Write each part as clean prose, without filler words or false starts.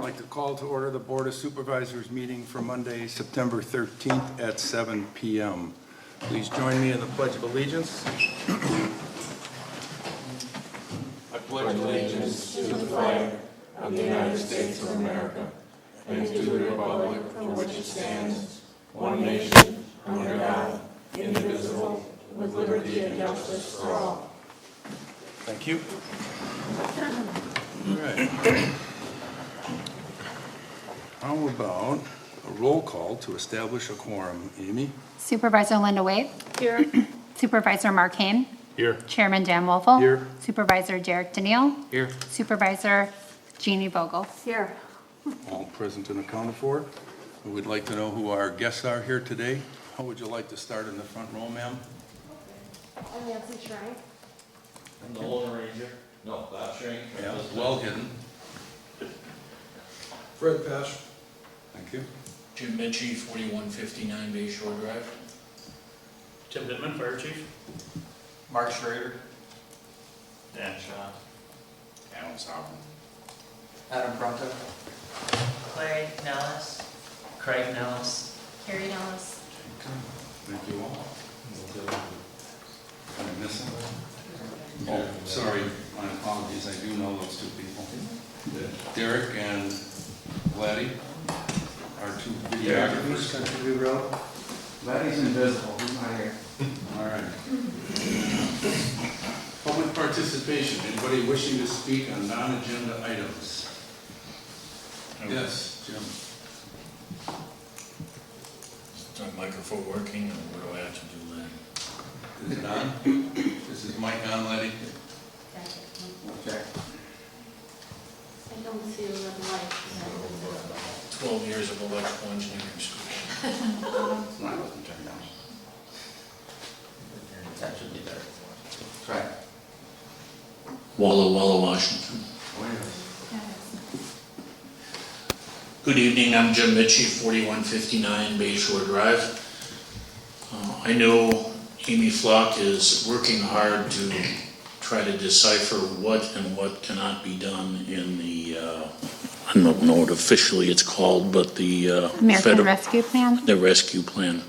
like to call to order the Board of Supervisors meeting for Monday, September 13th at 7 p.m. Please join me in the Pledge of Allegiance. I pledge allegiance to the flag of the United States of America and to the republic for which it stands, one nation, under God, indivisible, with liberty and justice for all. Thank you. All right. How about a roll call to establish a quorum? Amy? Supervisor Linda Wade. Here. Supervisor Mark Hayne. Here. Chairman Dan Wolfle. Here. Supervisor Derek Daniel. Here. Supervisor Jeannie Vogel. Here. All present and accounted for. We would like to know who our guests are here today. How would you like to start in the front row, ma'am? I'm Nancy Shrine. The Lone Ranger? No, that shrink. Yeah, well hidden. Fred Pash. Thank you. Jim Mitchie, 4159 Bay Shore Drive. Tim Bittman, Fire Chief. Mark Schrader. Dan Shaw. Alan Sauer. Adam Pronto. Clay Nellis. Craig Nellis. Carrie Nellis. Thank you all. Am I missing? Oh, sorry, my apologies, I do know those two people. Derek and Vladdy, our two videographers. Country View Road. Laddie's invisible, he's not here. All right. Public participation, anybody wishing to speak on non-agenda items? Yes, Jim. Is the microphone working, or what do I have to do then? Is it on? Is his mic on, Letty? Check. I don't see a red light. 12 years of electrical engineering school. Mine wasn't turned on. That should be there. Try it. Walla Walla, Washington. Oh, yes. Good evening, I'm Jim Mitchie, 4159 Bay Shore Drive. I know Amy Flock is working hard to try to decipher what and what cannot be done in the, I don't know what officially it's called, but the American Rescue Plan. the rescue plan.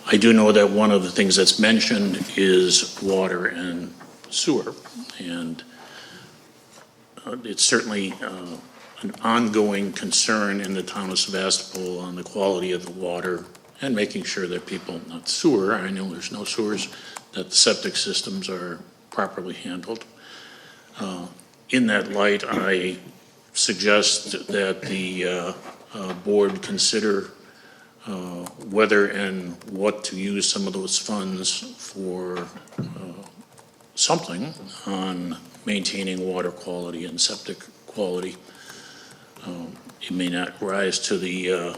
I do know that one of the things that's mentioned is water and sewer, and it's certainly an ongoing concern in the town of Sevastopol on the quality of the water and making sure that people, not sewer, I know there's no sewers, that the septic systems are properly handled. In that light, I suggest that the board consider whether and what to use some of those funds for something on maintaining water quality and septic quality. It may not rise to the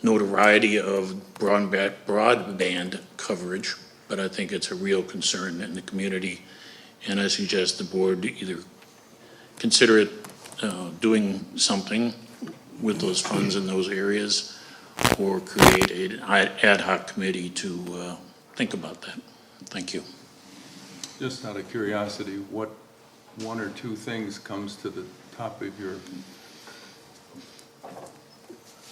notoriety of broadband coverage, but I think it's a real concern in the community. And I suggest the board either consider it doing something with those funds in those areas, or create an ad hoc committee to think about that. Thank you. Just out of curiosity, what one or two things comes to the top of your...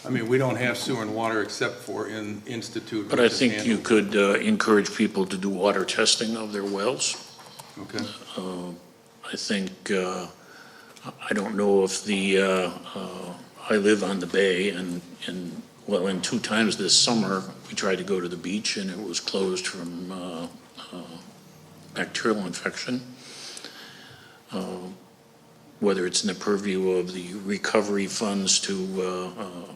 I mean, we don't have sewer and water except for in Institute. But I think you could encourage people to do water testing of their wells. Okay. I think, I don't know if I live on the bay and well, in 2 times this summer, we tried to go to the beach and it was closed from bacterial infection. Whether it's in the purview of the recovery funds to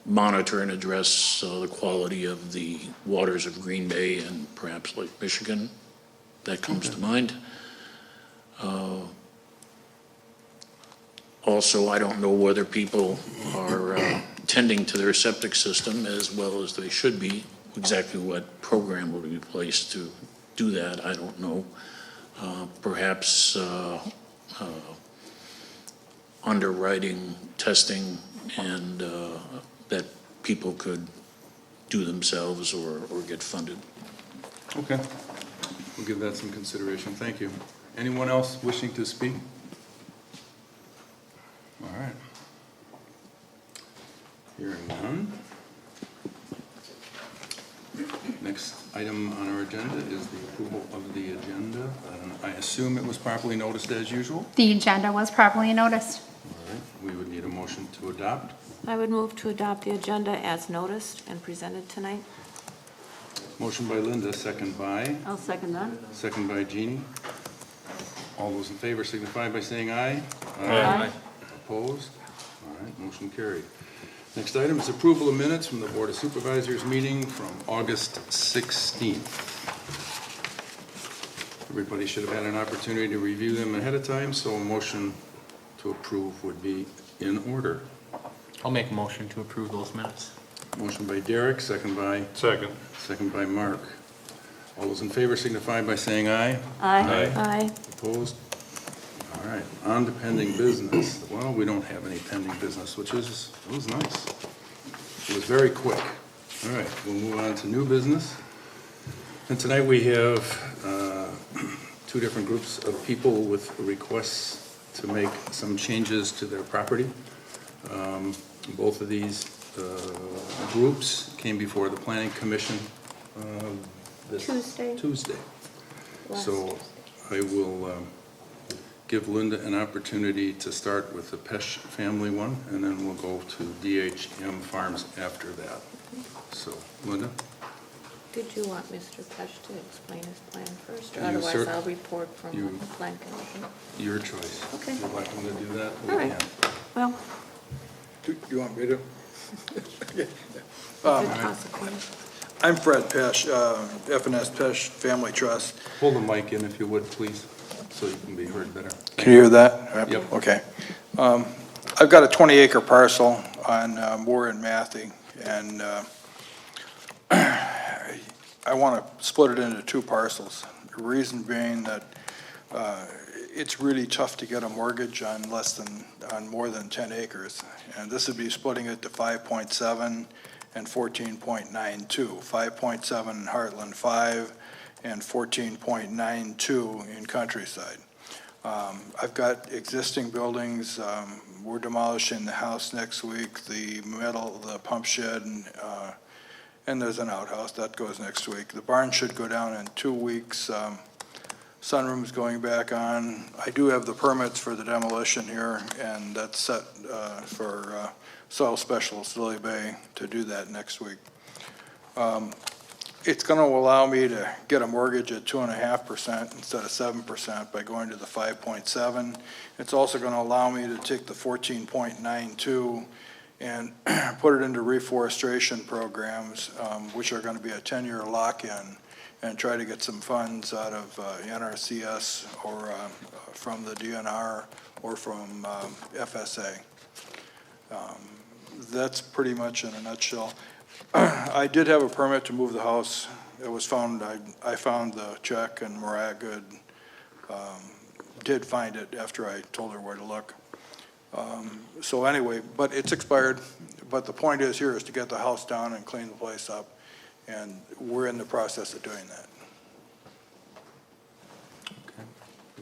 monitor and address the quality of the waters of Green Bay and perhaps Lake Michigan, that comes to mind. Also, I don't know whether people are tending to their septic system as well as they should be. Exactly what program will be placed to do that, I don't know. Perhaps underwriting, testing, and that people could do themselves or get funded. Okay. We'll give that some consideration. Thank you. Anyone else wishing to speak? All right. Hearing none. Next item on our agenda is the approval of the agenda. I assume it was properly noticed as usual? The agenda was properly noticed. All right, we would need a motion to adopt. I would move to adopt the agenda as noticed and presented tonight. Motion by Linda, second by? I'll second that. Second by Jeannie. All those in favor signify by saying aye. Aye. Opposed? All right, motion carried. Next item is approval of minutes from the Board of Supervisors meeting from August 16th. Everybody should have had an opportunity to review them ahead of time, so a motion to approve would be in order. I'll make a motion to approve those minutes. Motion by Derek, second by? Second. Second by Mark. All those in favor signify by saying aye. Aye. Aye. Opposed? All right, on to pending business. Well, we don't have any pending business, which is, it was nice. It was very quick. All right, we'll move on to new business. And tonight we have two different groups of people with requests to make some changes to their property. Both of these groups came before the Planning Commission this Tuesday. So I will give Linda an opportunity to start with the Pesh family one, and then we'll go to DHM Farms after that. So, Linda? Did you want Mr. Pesh to explain his plan first, or You otherwise cer- I'll report from you- the Plan Commission? Your choice. Okay. If you'd like him to do that, we All right. can. Well, Do you want me to? good possibility. I'm Fred Pesh, F&S Pesh Family Trust. Hold the mic in if you would, please, so you can be heard better. Can you hear that? Yep. Okay. I've got a 20-acre parcel on Moore and Matthew, and I want to split it into two parcels. The reason being that it's really tough to get a mortgage on more than 10 acres. And this would be splitting it to 5.7 and 14.92. 5.7 in Heartland 5 and 14.92 in Countryside. I've got existing buildings. We're demolishing the house next week, the pump shed, and there's an outhouse that goes next week. The barn should go down in 2 weeks. Sunroom's going back on. I do have the permits for the demolition here, and that's set for soil specialist Lily Bay to do that next week. It's going to allow me to get a mortgage at 2.5% instead of 7% by going to the 5.7. It's also going to allow me to take the 14.92 and put it into reforestation programs, which are going to be a 10-year lock-in, and try to get some funds out of NRCS or from the DNR or from FSA. That's pretty much in a nutshell. I did have a permit to move the house. It was found, I found the check, and Mariah Good did find it after I told her where to look. So anyway, but it's expired. But the point is here is to get the house down and clean the place up, and we're in the process of doing that. Okay.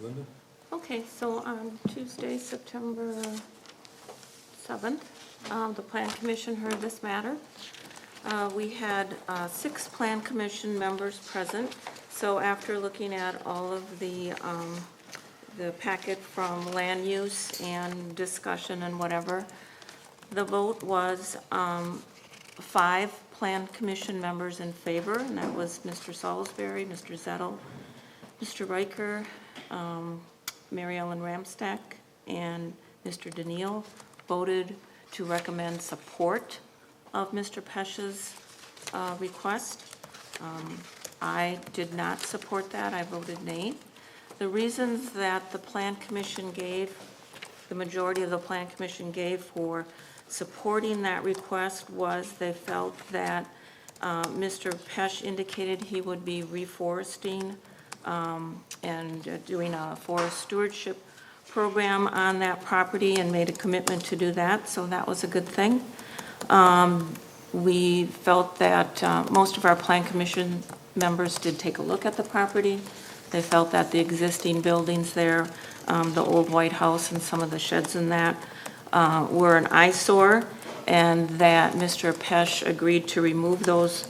Linda? Okay, so on Tuesday, September 7th, the Plan Commission heard this matter. We had 6 Plan Commission members present, so after looking at all of the packet from land use and discussion and whatever, the vote was 5 Plan Commission members in favor, and that was Mr. Salisbury, Mr. Zettel, Mr. Riker, Mary Ellen Ramstack, and Mr. Daniil voted to recommend support of Mr. Pesh's request. I did not support that. I voted nay. The reasons that the Plan Commission gave, the majority of the Plan Commission gave for supporting that request was they felt that Mr. Pesh indicated he would be reforesting and doing a forest stewardship program on that property and made a commitment to do that, so that was a good thing. We felt that most of our Plan Commission members did take a look at the property. They felt that the existing buildings there, the old White House and some of the sheds in that, were an eyesore, and that Mr. Pesch agreed to remove those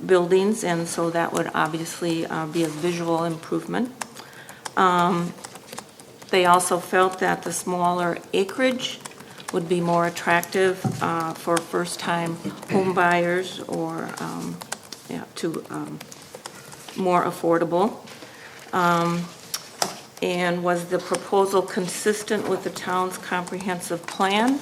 buildings, and so that would obviously be a visual improvement. They also felt that the smaller acreage would be more attractive for first-time home buyers or more affordable. And was the proposal consistent with the town's comprehensive plan?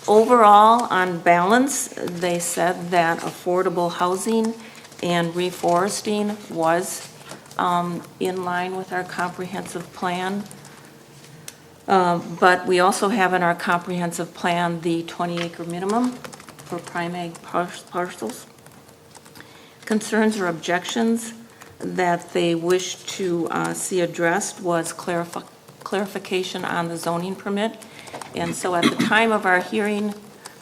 Overall, on balance, they said that affordable housing and reforesting was in line with our comprehensive plan. But we also have in our comprehensive plan the 20-acre minimum for prime ag parcels. Concerns or objections that they wish to see addressed was clarification on the zoning permit. And so at the time of our hearing,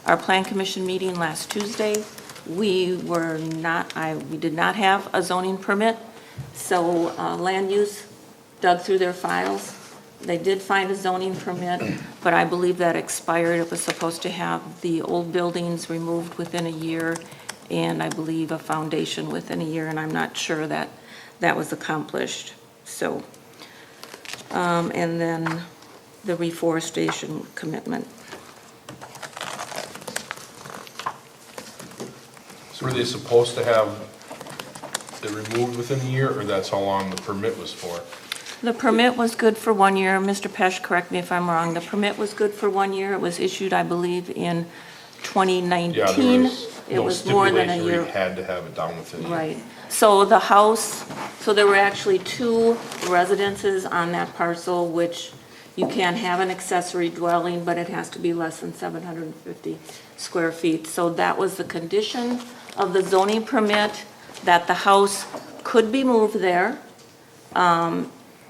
our Plan Commission meeting last Tuesday, we did not have a zoning permit. So land use dug through their files. They did find a zoning permit, but I believe that expired. It was supposed to have the old buildings removed within a year, and I believe a foundation within a year, and I'm not sure that that was accomplished. So, and then the reforestation commitment. So were they supposed to have it removed within a year, or that's how long the permit was for? The permit was good for 1 year. Mr. Pesch, correct me if I'm wrong. The permit was good for 1 year. It was issued, I believe, in 2019. Yeah, there was It no was more than a stipulation where year. you had to have it done within a year. Right. So the house, so there were actually 2 residences on that parcel, which you can have an accessory dwelling, but it has to be less than 750 square feet. So that was the condition of the zoning permit, that the house could be moved there.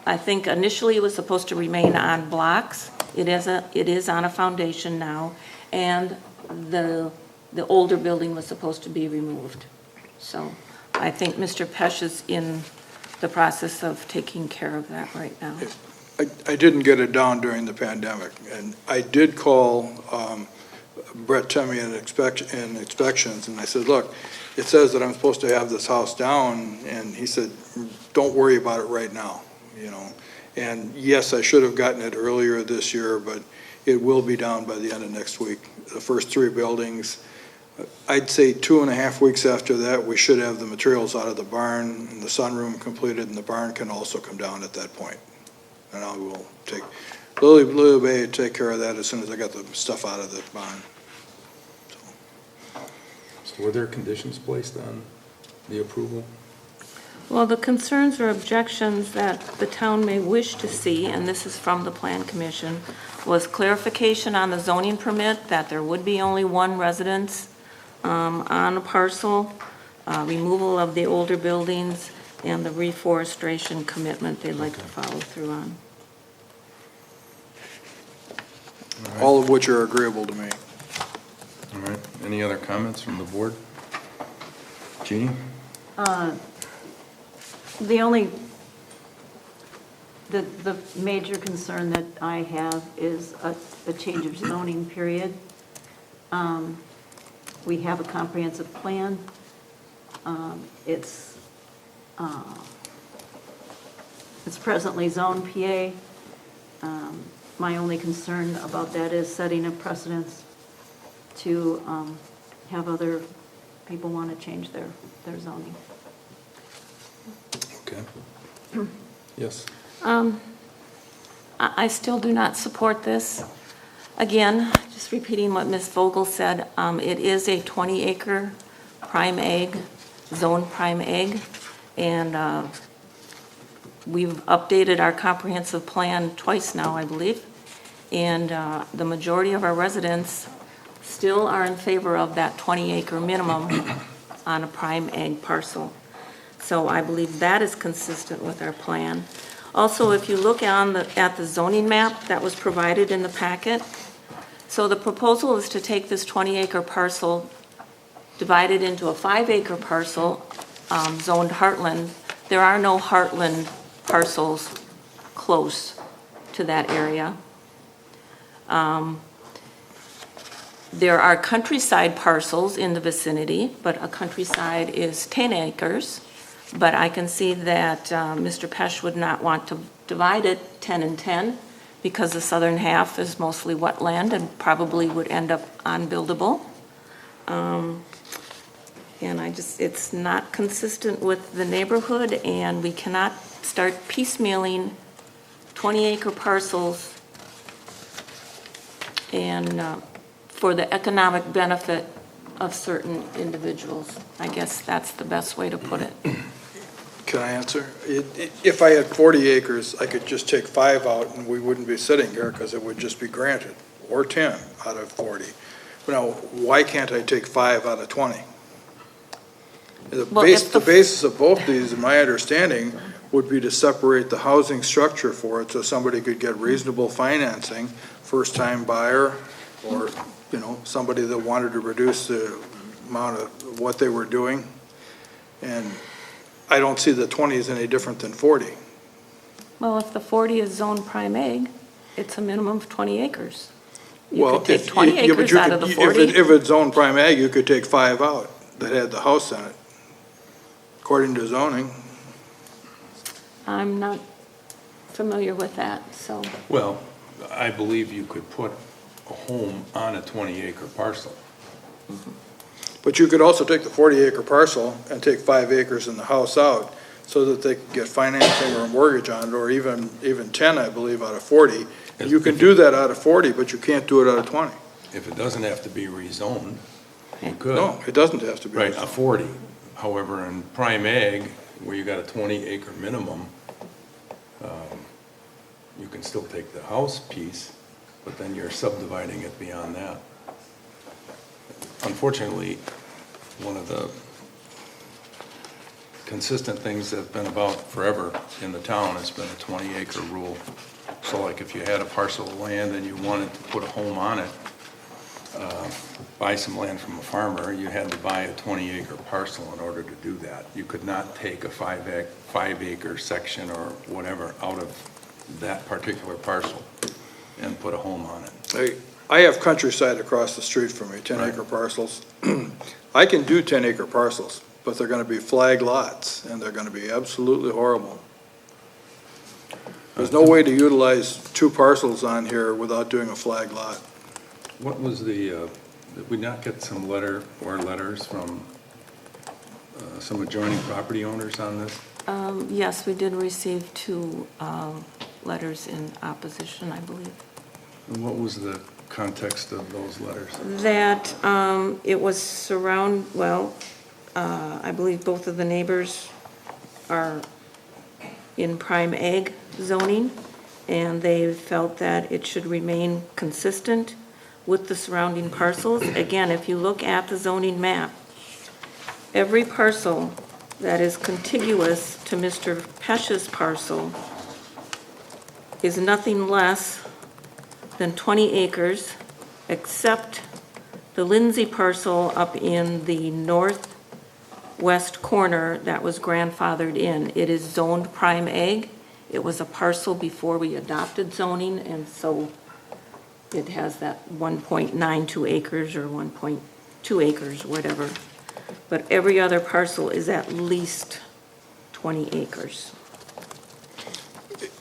I think initially it was supposed to remain on blocks. It is on a foundation now, and the older building was supposed to be removed. So I think Mr. Pesch is in the process of taking care of that right now. I didn't get it down during the pandemic, and I did call Brett Temmie in inspections, and I said, look, it says that I'm supposed to have this house down, and he said, don't worry about it right now, you know. And yes, I should have gotten it earlier this year, but it will be down by the end of next week. The first 3 buildings, I'd say 2.5 weeks after that, we should have the materials out of the barn and the sunroom completed, and the barn can also come down at that point. And I will take, Lily Bay take care of that as soon as I got the stuff out of the barn. So were there conditions placed on the approval? Well, the concerns or objections that the town may wish to see, and this is from the Plan Commission, was clarification on the zoning permit, that there would be only 1 residence on a parcel, removal of the older buildings, and the reforestation commitment they'd like to follow through on. All of which are agreeable to me. All right, any other comments from the board? Jeannie? The major concern that I have is a change of zoning period. We have a comprehensive plan. It's presently zone PA. My only concern about that is setting a precedence to have other people want to change their zoning. Okay. Yes. I still do not support this. Again, just repeating what Ms. Vogel said, it is a 20-acre prime egg, zone prime egg, and we've updated our comprehensive plan twice now, I believe, and the majority of our residents still are in favor of that 20-acre minimum on a prime egg parcel. So I believe that is consistent with our plan. Also, if you look at the zoning map that was provided in the packet, so the proposal is to take this 20-acre parcel, divide it into a 5-acre parcel, zoned Heartland. There are no Heartland parcels close to that area. There are countryside parcels in the vicinity, but a countryside is 10 acres. But I can see that Mr. Pesh would not want to divide it 10 and 10 because the southern half is mostly wetland and probably would end up unbuildable. And it's not consistent with the neighborhood, and we cannot start piecemealing 20-acre parcels and for the economic benefit of certain individuals. I guess that's the best way to put it. Can I answer? If I had 40 acres, I could just take 5 out and we wouldn't be sitting here because it would just be granted, or 10 out of 40. Now, why can't I take 5 out of 20? The basis of both these, in my understanding, would be to separate the housing structure for it so somebody could get reasonable financing, first-time buyer, or, somebody that wanted to reduce the amount of what they were doing. And I don't see the 20 as any different than 40. Well, if the 40 is zone prime ag, it's a minimum of 20 acres. You Well, could take if- 20 yeah, but acres you out could- of the if 40. If it's zone prime ag, you could take 5 out that had the house in it, according to zoning. I'm not familiar with that, so. Well, I believe you could put a home on a 20-acre parcel. But you could also take the 40-acre parcel and take 5 acres in the house out so that they could get financing or a mortgage on it, or even 10, I believe, out of 40. You can do that out of 40, but you can't do it out of 20. If it doesn't have to be rezoned, you could. No, it doesn't have to be. Right, a 40. However, in prime ag, where you got a 20-acre minimum, you can still take the house piece, but then you're subdividing it beyond that. Unfortunately, one of the consistent things that have been about forever in the town has been a 20-acre rule. So like if you had a parcel of land and you wanted to put a home on it, buy some land from a farmer, you had to buy a 20-acre parcel in order to do that. You could not take a 5-acre section or whatever out of that particular parcel and put a home on it. I have countryside across the street from me, 10-acre parcels. I can do 10-acre parcels, but they're going to be flag lots, and they're going to be absolutely horrible. There's no way to utilize 2 parcels on here without doing a flag lot. What was did we not get some letters from some adjoining property owners on this? Yes, we did receive 2 letters in opposition, I believe. And what was the context of those letters? That it was I believe both of the neighbors are in prime ag zoning, and they felt that it should remain consistent with the surrounding parcels. Again, if you look at the zoning map, every parcel that is contiguous to Mr. Pesh's parcel is nothing less than 20 acres, except the Lindsay parcel up in the northwest corner that was grandfathered in. It is zoned prime ag. It was a parcel before we adopted zoning, and so it has that 1.92 acres or 1.2 acres, whatever. But every other parcel is at least 20 acres.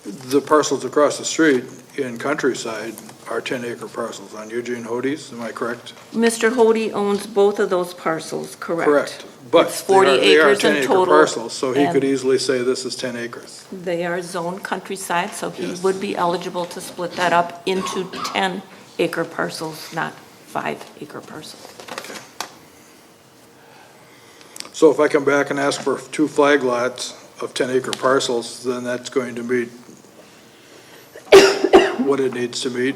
The parcels across the street in countryside are 10-acre parcels on Eugene Hody's, am I correct? Mr. Hody owns both of those parcels, correct? Correct. But It's 40 they are acres in 10-acre total. parcels, so he could and easily say this is 10 acres. They are zoned countryside, so he Yes. would be eligible to split that up into 10-acre parcels, not 5-acre parcels. Okay. So if I come back and ask for 2 flag lots of 10-acre parcels, then that's going to meet what it needs to meet?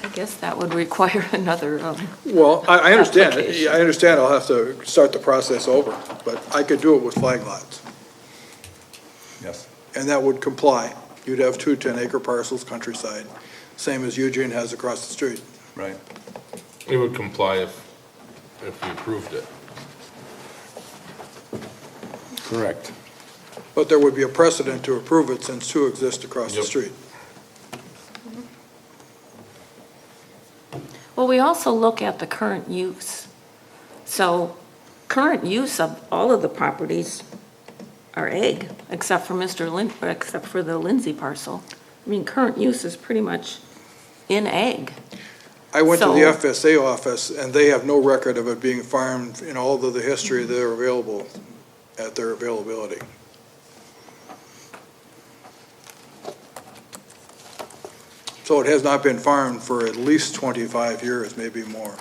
I guess that would require another, Well, I understand. Application. I understand I'll have to start the process over, but I could do it with flag lots, Yes. and that would comply. You'd have 2 10-acre parcels countryside, same as Eugene has across the street. Right. It would comply if we approved it. Correct. But there would be a precedent to approve it since 2 exist across the Yep. street. we also look at the current use. So current use of all of the properties are ag, except for except for the Lindsay parcel. I mean, current use is pretty much in ag. I went to the So- FSA office, and they have no record of it being farmed in all of the history that are available at their availability. So it has not been farmed for at least 25 years, maybe more.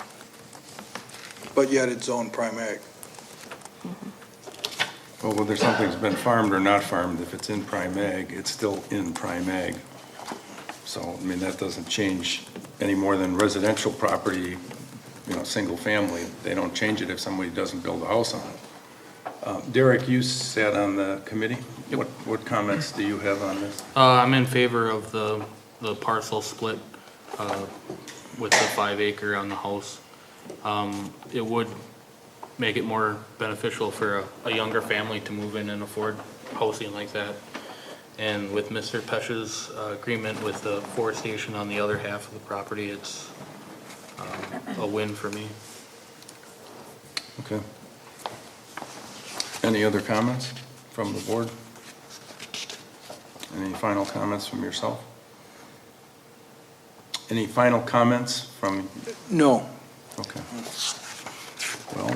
But yet it's zoned prime ag. Well, whether something's been farmed or not farmed, if it's in prime ag, it's still in prime ag. So, I mean, that doesn't change any more than residential property, single family. They don't change it if somebody doesn't build a house on it. Derek, you sat on the committee. What comments do you have on this? I'm in favor of the parcel split, with the 5 acre on the house. It would make it more beneficial for a younger family to move in and afford housing like that. And with Mr. Pesch's agreement with the forestation on the other half of the property, it's a win for me. Okay. Any other comments from the board? Any final comments from yourself? Any final comments from? No. Okay. Well,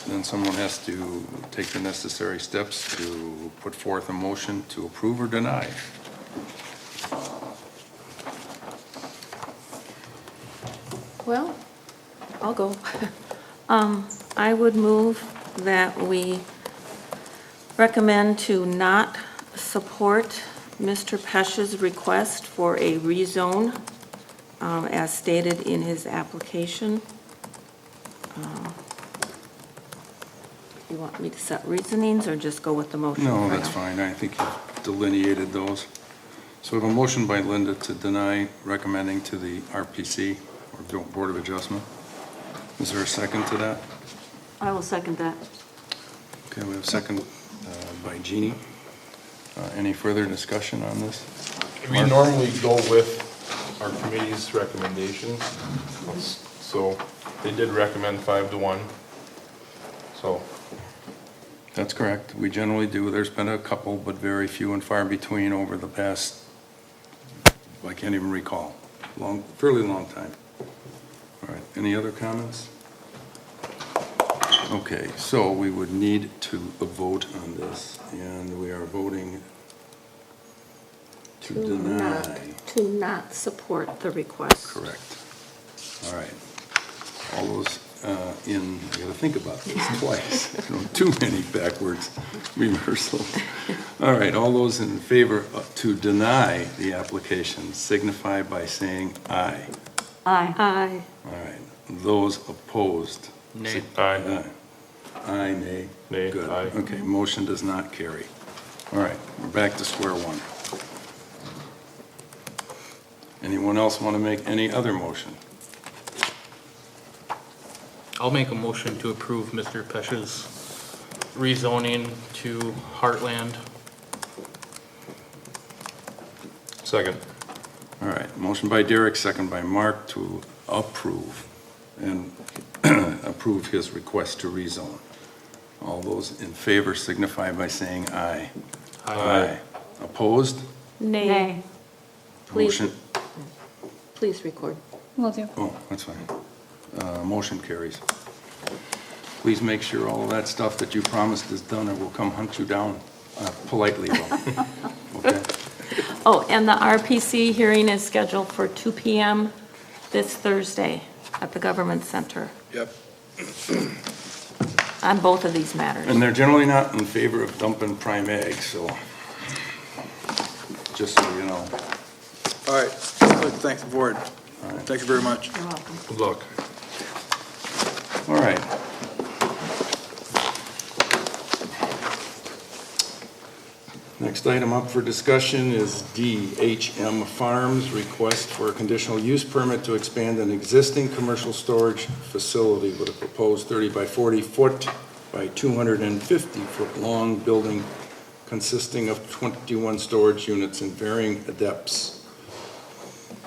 then someone has to take the necessary steps to put forth a motion to approve or deny. Well, I'll go. I would move that we recommend to not support Mr. Pesch's request for a rezone, as stated in his application. You want me to set reasonings or just go with the motion? No, for that's now? fine. I think you've delineated those. So we have a motion by Linda to deny recommending to the RPC, or Board of Adjustment. Is there a second to that? I will second that. Okay, we have a second by Jeannie. Any further discussion on this? We normally go with our committee's recommendations. So they did recommend 5-1. So That's correct. We generally do. There's been a couple, but very few and far between over the past, I can't even recall, fairly long time. All right, any other comments? Okay, so we would need to vote on this, and we are voting to deny. To not support the request. Correct. All right. All those I gotta think about this twice. Too many backwards reversals. All right, all those in favor to deny the application signify by saying aye. Aye. Aye. All right, those opposed? Nay. Aye. Aye, nay? Nay, Good. aye. Okay, motion does not carry. All right, we're back to square one. Anyone else want to make any other motion? I'll make a motion to approve Mr. Pesch's rezoning to Heartland. Second. All right, motion by Derek, second by Mark to approve and approve his request to rezone. All those in favor signify by saying aye. Aye. Opposed? Nay. Please, Motion, please record. Will do. oh, that's fine. Motion carries. Please make sure all of that stuff that you promised is done, or we'll come hunt you down politely, though. Okay? Oh, and the RPC hearing is scheduled for 2 PM this Thursday at the Government Center Yep. on both of these matters. And they're generally not in favor of dumping prime egg, so just so you know. All right. I'd like to thank the board. Thank you very much. You're welcome. Good luck. All right. Next item up for discussion is DHM Farms, request for a conditional use permit to expand an existing commercial storage facility with a proposed 30 by 40 foot by 250 foot long building consisting of 21 storage units in varying depths.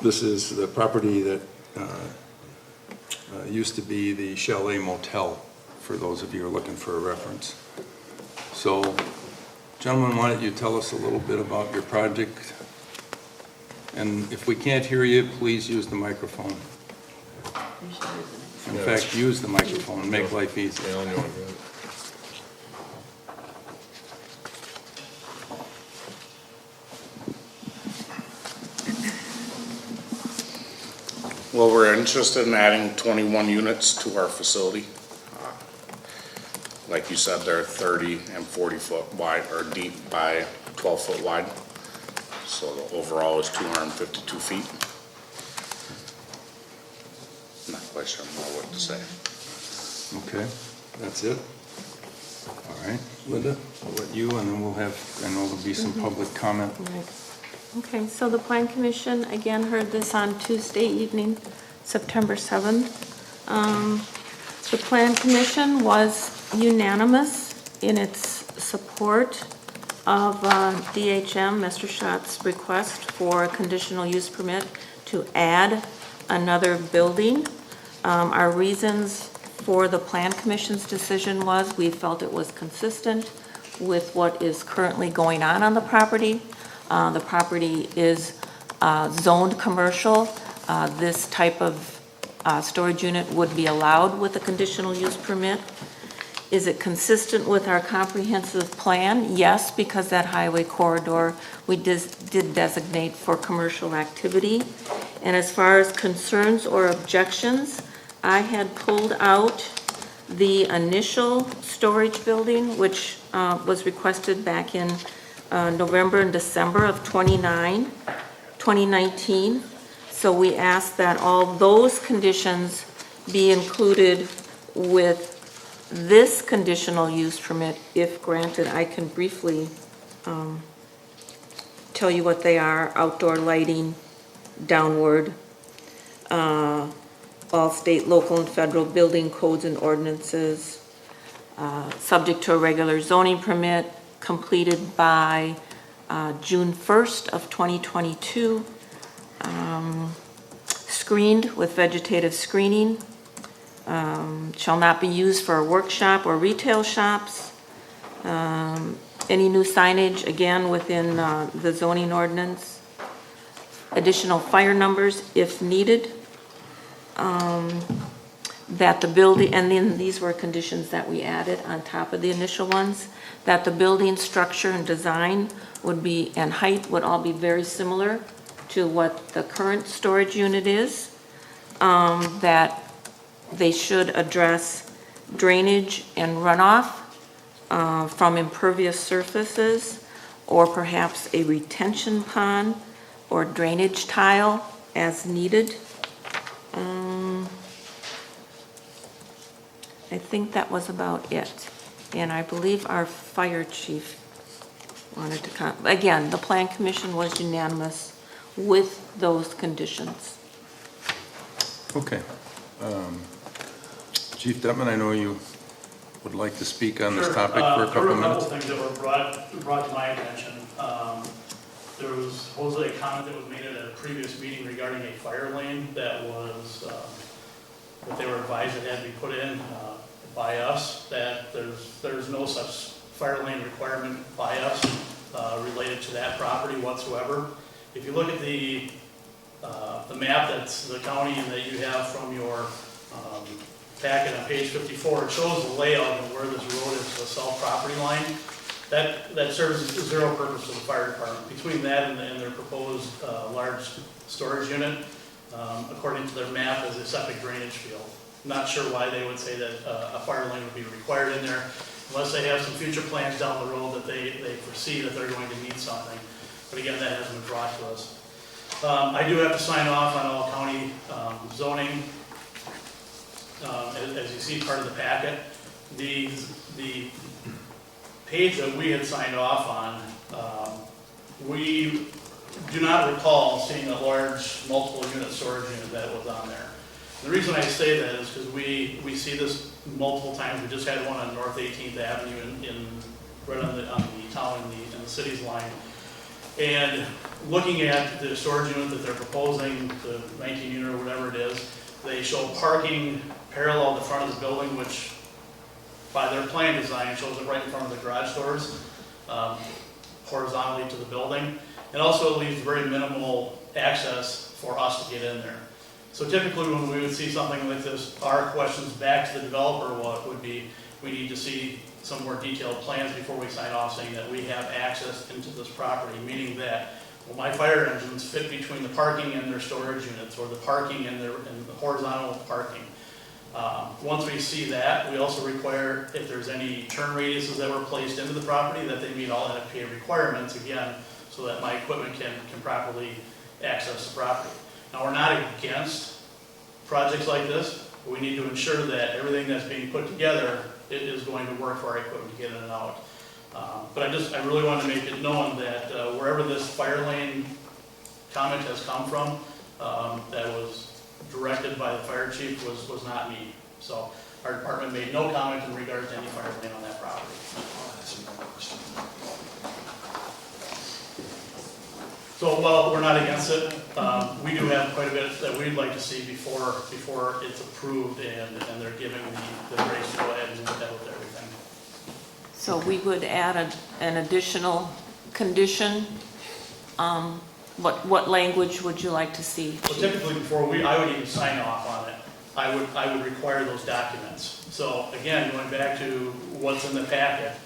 This is the property that used to be the Chalet Motel, for those of you who are looking for a reference. So, gentlemen, why don't you tell us a little bit about your project? And if we can't hear you, please use the microphone. In fact, use the microphone and make life easy. Yeah, I know it, yeah. Well, we're interested in adding 21 units to our facility. Like you said, they're 30 and 40 foot wide, or deep by 12 foot wide. So the overall is 252 feet. Not quite sure more what to say. Okay, that's it? All right, Linda, I'll let you, and then we'll have, I know there'll be some public comment. Right. Okay, so the Plan Commission, again, heard this on Tuesday evening, September 7th. The Plan Commission was unanimous in its support of DHM, Mr. Schott's request for a conditional use permit to add another building. Our reasons for the Plan Commission's decision was we felt it was consistent with what is currently going on the property. The property is zoned commercial. This type of storage unit would be allowed with a conditional use permit. Is it consistent with our comprehensive plan? Yes, because that highway corridor we did designate for commercial activity. And as far as concerns or objections, I had pulled out the initial storage building, which was requested back in November and December of 2019. So we asked that all those conditions be included with this conditional use permit, if granted. I can briefly tell you what they are: outdoor lighting, downward, all state, local, and federal building codes and ordinances, subject to a regular zoning permit, completed by June 1st of 2022, screened with vegetative screening, shall not be used for a workshop or retail shops. Any new signage, again, within the zoning ordinance. Additional fire numbers if needed. That the building, and then these were conditions that we added on top of the initial ones, that the building structure and design would be, and height would all be very similar to what the current storage unit is. That they should address drainage and runoff from impervious surfaces, or perhaps a retention pond or drainage tile as needed. I think that was about it. And I believe our fire chief wanted to comment. Again, the Plan Commission was unanimous with those conditions. Okay. Chief Detman, I know you would like to speak on this topic for a couple of minutes. There were a couple things that were brought to my attention. There was supposedly a comment that was made at a previous meeting regarding a fire lane that was, that they were advised it had to be put in by us, that there's no such fire lane requirement by us related to that property whatsoever. If you look at the map that's the county and that you have from your packet on page 54, it shows the layout of where this road is to the south property line. That serves zero purpose for the fire department. Between that and their proposed large storage unit, according to their map, is a septic drainage field. Not sure why they would say that a fire lane would be required in there, unless they have some future plans down the road that they foresee that they're going to need something. But again, that hasn't been brought to us. I do have to sign off on all county zoning. As you see, part of the packet, the page that we had signed off on, we do not recall seeing a large multiple unit storage unit that was on there. The reason I say that is because we see this multiple times. We just had one on North 18th Avenue right on the town and the city's line. And looking at the storage unit that they're proposing, the 19 unit or whatever it is, they show parking parallel to the front of the building, which by their plan design shows it right in front of the garage doors, horizontally to the building. And also it leaves very minimal access for us to get in there. So typically when we would see something like this, our questions back to the developer would be, we need to see some more detailed plans before we sign off saying that we have access into this property, meaning that, well, my fire engines fit between the parking and their storage units, or the parking and the horizontal parking. Once we see that, we also require, if there's any turn radiuses that were placed into the property, that they meet all NFPA requirements, again, so that my equipment can properly access the property. Now, we're not against projects like this, but we need to ensure that everything that's being put together is going to work for our equipment to get in and out. But I really want to make it known that wherever this fire lane comment has come from, that was directed by the fire chief was not me. So our department made no comment in regards to any fire lane on that property. So while we're not against it, we do have quite a bit that we'd like to see before it's approved and they're giving the grace to go ahead and move ahead with everything. So we would add an additional condition. What language would you like to see? So typically before I would even sign off on it, I would require those documents. So again, going back to what's in the packet,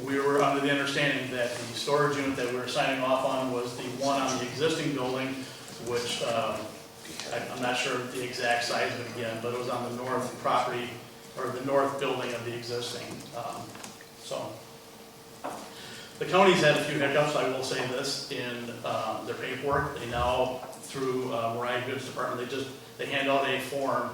we were under the understanding that the storage unit that we were signing off on was the one on the existing building, which I'm not sure the exact size of it again, but it was on the north property, or the north building of the existing. So the county's had a few hiccups, I will say this, in their paperwork. They now, through Mariah Goods Department, they hand out a form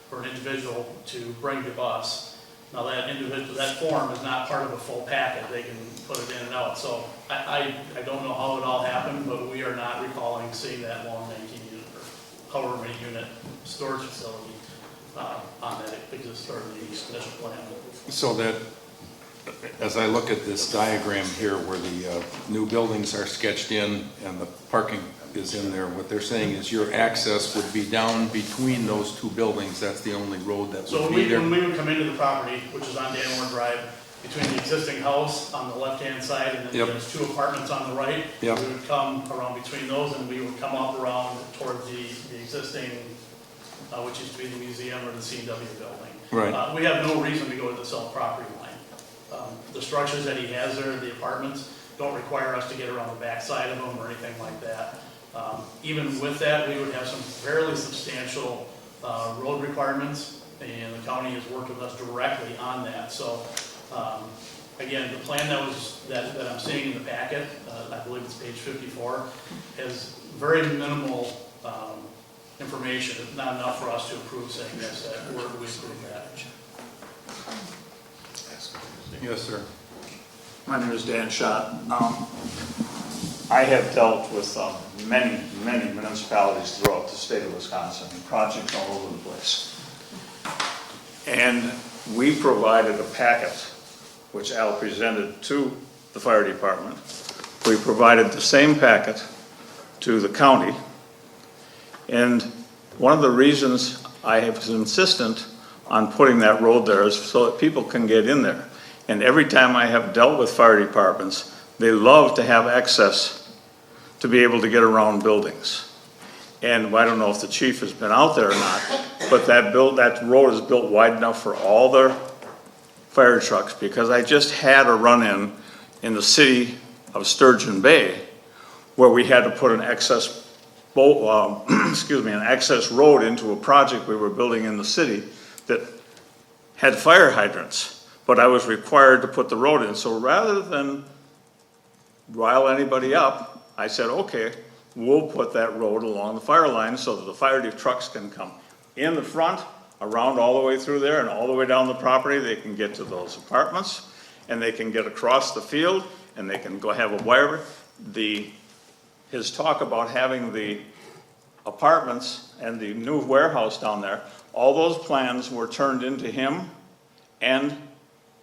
for an individual to bring to us. Now that form is not part of a full packet. They can put it in and out. So I don't know how it all happened, but we are not recalling seeing that long 19 unit or however many unit storage facility on that exists or the initial plan. So that, as I look at this diagram here where the new buildings are sketched in and the parking is in there, what they're saying is your access would be down between those two buildings. That's the only road that So would be there. when we would come into the property, which is on Danmore Drive, between the existing house on the left-hand side and then there's two apartments on the right, we would come around between those and we would come up around towards the existing, which used to be the museum or the C&W building. Right. We have no reason to go to the south property line. The structures that he has there, the apartments, don't require us to get around the back side of them or anything like that. Even with that, we would have some fairly substantial road requirements, and the county has worked with us directly on that. So, again, the plan that I'm seeing in the packet, I believe it's page 54, has very minimal information. It's not enough for us to approve saying yes, that where do we approve that? Yes, sir. My name is Dan Schott. I have dealt with many municipalities throughout the state of Wisconsin, projects all over the place. And we provided a packet, which Al presented to the fire department. We provided the same packet to the county. And one of the reasons I have been insistent on putting that road there is so that people can get in there. And every time I have dealt with fire departments, they love to have access to be able to get around buildings. And I don't know if the chief has been out there or not, but that road is built wide enough for all their fire trucks, because I just had a run-in in the city of Sturgeon Bay where we had to put an access road into a project we were building in the city that had fire hydrants, but I was required to put the road in. So rather than rile anybody up, I said, okay, we'll put that road along the fire line so that the fire trucks can come in the front, around all the way through there and all the way down the property. They can get to those apartments and they can get across the field and they can go have a wire. His talk about having the apartments and the new warehouse down there, all those plans were turned into him and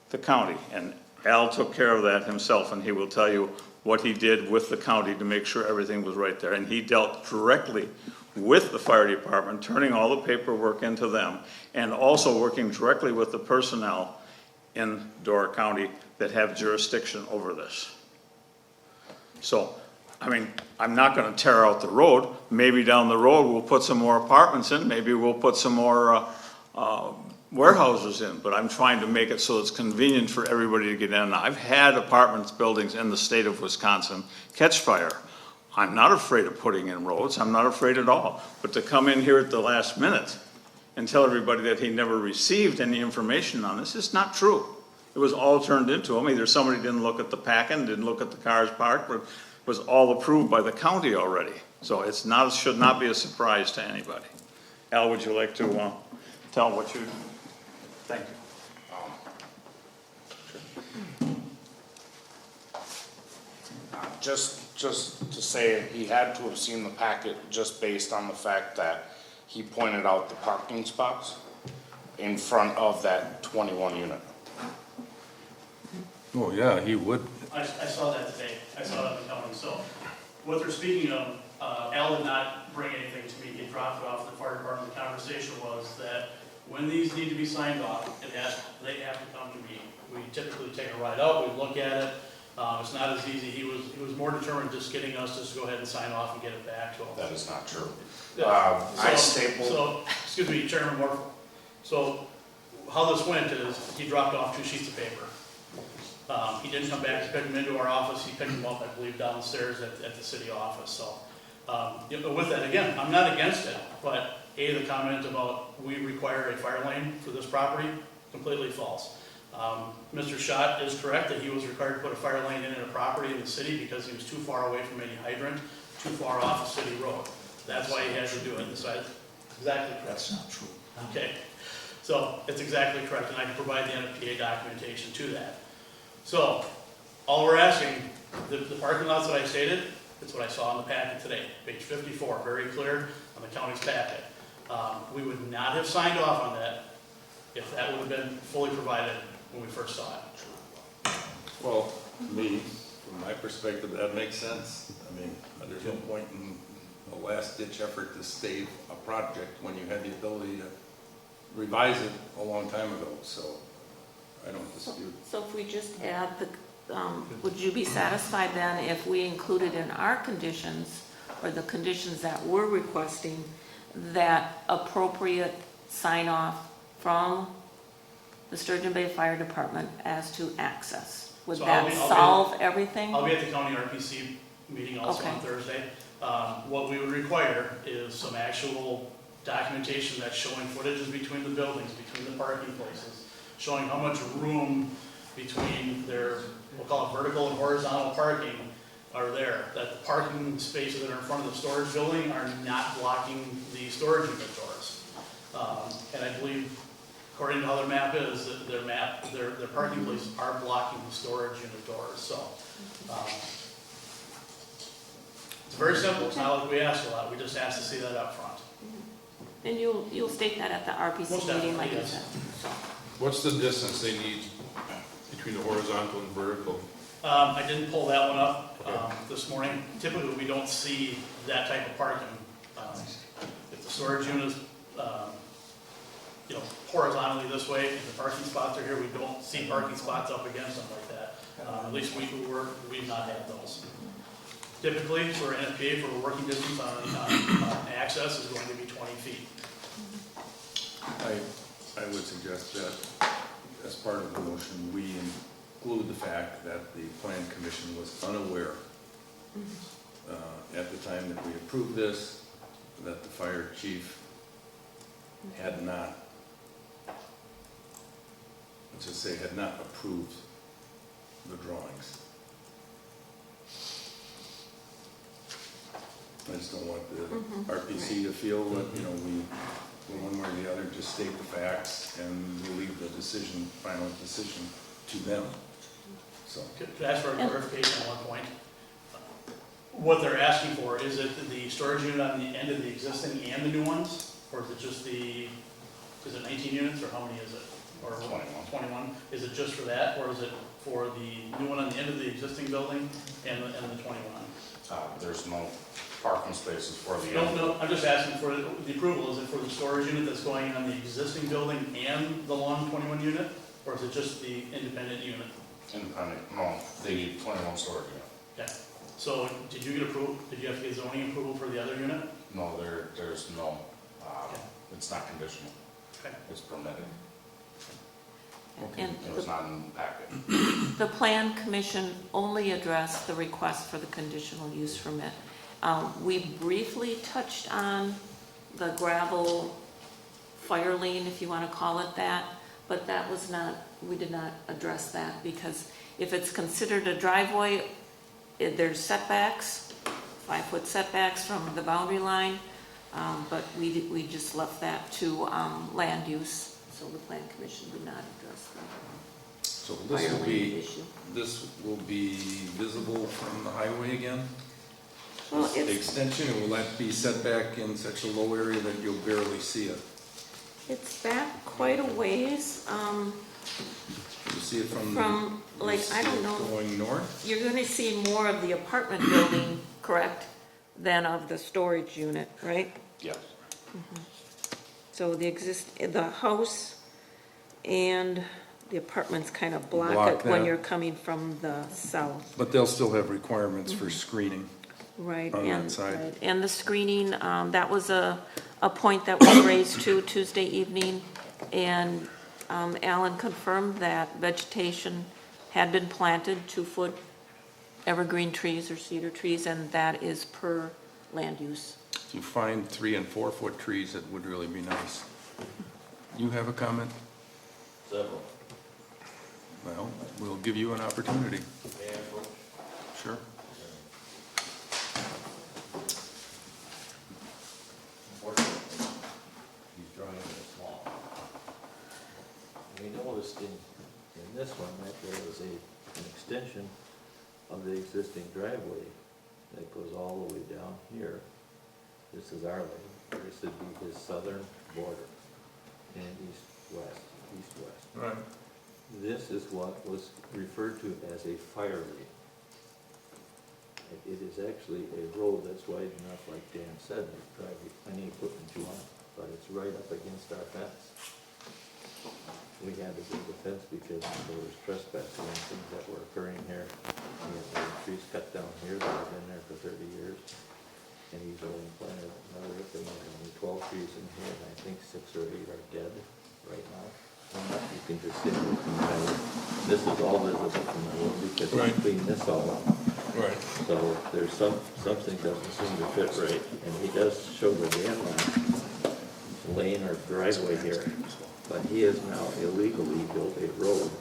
the county. And Al took care of that himself, and he will tell you what he did with the county to make sure everything was right there. And he dealt directly with the fire department, turning all the paperwork into them, and also working directly with the personnel in Door County that have jurisdiction over this. So, I mean, I'm not gonna tear out the road. Maybe down the road, we'll put some more apartments in, maybe we'll put some more, warehouses in, but I'm trying to make it so it's convenient for everybody to get in. I've had apartments, buildings in the state of Wisconsin catch fire. I'm not afraid of putting in roads, I'm not afraid at all. But to come in here at the last minute and tell everybody that he never received any information on this is not true. It was all turned into him. Either somebody didn't look at the packing, didn't look at the cars parked, but it was all approved by the county already. So it's not, should not be a surprise to anybody. Al, would you like to tell what you, thank you. Just to say, he had to have seen the packet just based on the fact that he pointed out the parking spots in front of that 21 unit. Oh, yeah, he would. I saw that today, I saw that in the county, so what they're speaking of, Al did not bring anything to me, he dropped it off the fire department. The conversation was that when these need to be signed off, they have to come to me. We typically take a ride out, we look at it, it's not as easy, he was more determined just getting us just to go ahead and sign off and get it back to him. That is not true. I stapled. Excuse me, Chairman Moore, so how this went is, he dropped off 2 sheets of paper. He didn't come back to pick them into our office, he picked them up, I believe, downstairs at the city office, so. With that, again, I'm not against it, but the comment about we require a fire lane for this property, completely false. Mr. Schott is correct that he was required to put a fire lane in a property in the city because he was too far away from any hydrant, too far off a city road. That's why he had to do it, so exactly correct. That's not true. Okay, so it's exactly correct, and I can provide the NFPA documentation to that. So, all we're asking, the parking lots that I stated, it's what I saw in the packet today, page 54, very clear on the county's packet. We would not have signed off on that if that would have been fully provided when we first saw it. Well, me, from my perspective, that makes sense. I mean, there's no point in a last-ditch effort to save a project when you had the ability to revise it a long time ago, so I don't dispute. So if we just add the, would you be satisfied then if we included in our conditions, or the conditions that we're requesting, that appropriate sign-off from the Sturgeon Bay Fire Department as to access? Would So that solve everything? I'll be at the county RPC meeting also on Thursday. What we would require is some actual documentation that's showing footages between the buildings, between the parking places, showing how much room between their, we'll call it vertical and horizontal parking, are there. That the parking spaces that are in front of the storage building are not blocking the storage unit doors. And I believe, according to how their map is, their parking places are blocking the storage unit doors. So it's very simple. It's not like we ask a lot. We just ask to see that up front. And you'll state that at the RPC meeting, like you said. So. What's the distance they need between the horizontal and vertical? I didn't pull that one up this morning. Typically, we don't see that type of parking. If the storage unit is, horizontally this way, and the parking spots are here, we don't see parking spots up against them like that. At least we've not had those. Typically, for NFPA, for a working distance on access is going to be 20 feet. I would suggest that as part of the motion, we include the fact that the Plan Commission was unaware at the time that we approved this, that the fire chief had not, let's just say, had not approved the drawings. I just don't want the RPC to feel that, we, one way or the other, just state the facts and we leave the decision, final decision to them. So. Could I ask for a clarification on one point? What they're asking for, is it the storage unit on the end of the existing and the new ones? Or is it just is it 19 units or how many is it? or 21. 21? Is it just for that, or is it for the new one on the end of the existing building and the 21? There's no parking spaces for the. No, I'm just asking for the approval, is it for the storage unit that's going in on the existing building and the long 21 unit? Or is it just the independent unit? Independent, no, the 21 storage unit. Yeah. So did you get approval, did you have to get zoning approval for the other unit? No, there's no, Okay. it's not conditional, Okay. it's permitted, And it was not in the packet. the Plan Commission only addressed the request for the conditional use permit. We briefly touched on the gravel fire lane, if you want to call it that, but that was not, we did not address that, because if it's considered a driveway, there's setbacks, 5-foot setbacks from the boundary line, but we just left that to land use, so the Plan Commission did not address that. So this will be visible from the highway again? Well, The it's, extension, and will that be set back in such a low area that you'll barely see it? it's back quite a ways. You see it from Like, you I see don't it know. going north? You're gonna see more of the apartment building, correct, than of the storage unit, right? Yes. So the house and the apartments kind of block Block it when that. you're coming from the south. But they'll still have requirements for screening. Right. On that and- side. right. And the screening, that was a point that was raised too Tuesday evening. And Alan confirmed that vegetation had been planted, 2-foot evergreen trees or cedar trees, and that is per land use. If you find 3- and 4-foot trees, it would really be nice. You have a comment? Several. Well, we'll give you an opportunity. May I approach? Sure. Unfortunately, these drawings are small. We noticed in this one that there was an extension of the existing driveway that goes all the way down here. This is our lane, this would be his southern border, and east-west. Right. This is what was referred to as a fire lane. It is actually a road that's wide enough, like Dan said, to drive any equipment you want, but it's right up against our fence. We had to build a fence because there was trespassing and things that were occurring here. We had the trees cut down here that have been there for 30 years. And he's only planted another, thing, only 12 trees in here, and I think 6 or 8 are dead right now. You can just see it from the road. This is all visible from the road because he cleaned this all up. Right. So there's something doesn't seem to fit right, and he does show the Dan lane or driveway here, but he has now illegally built a road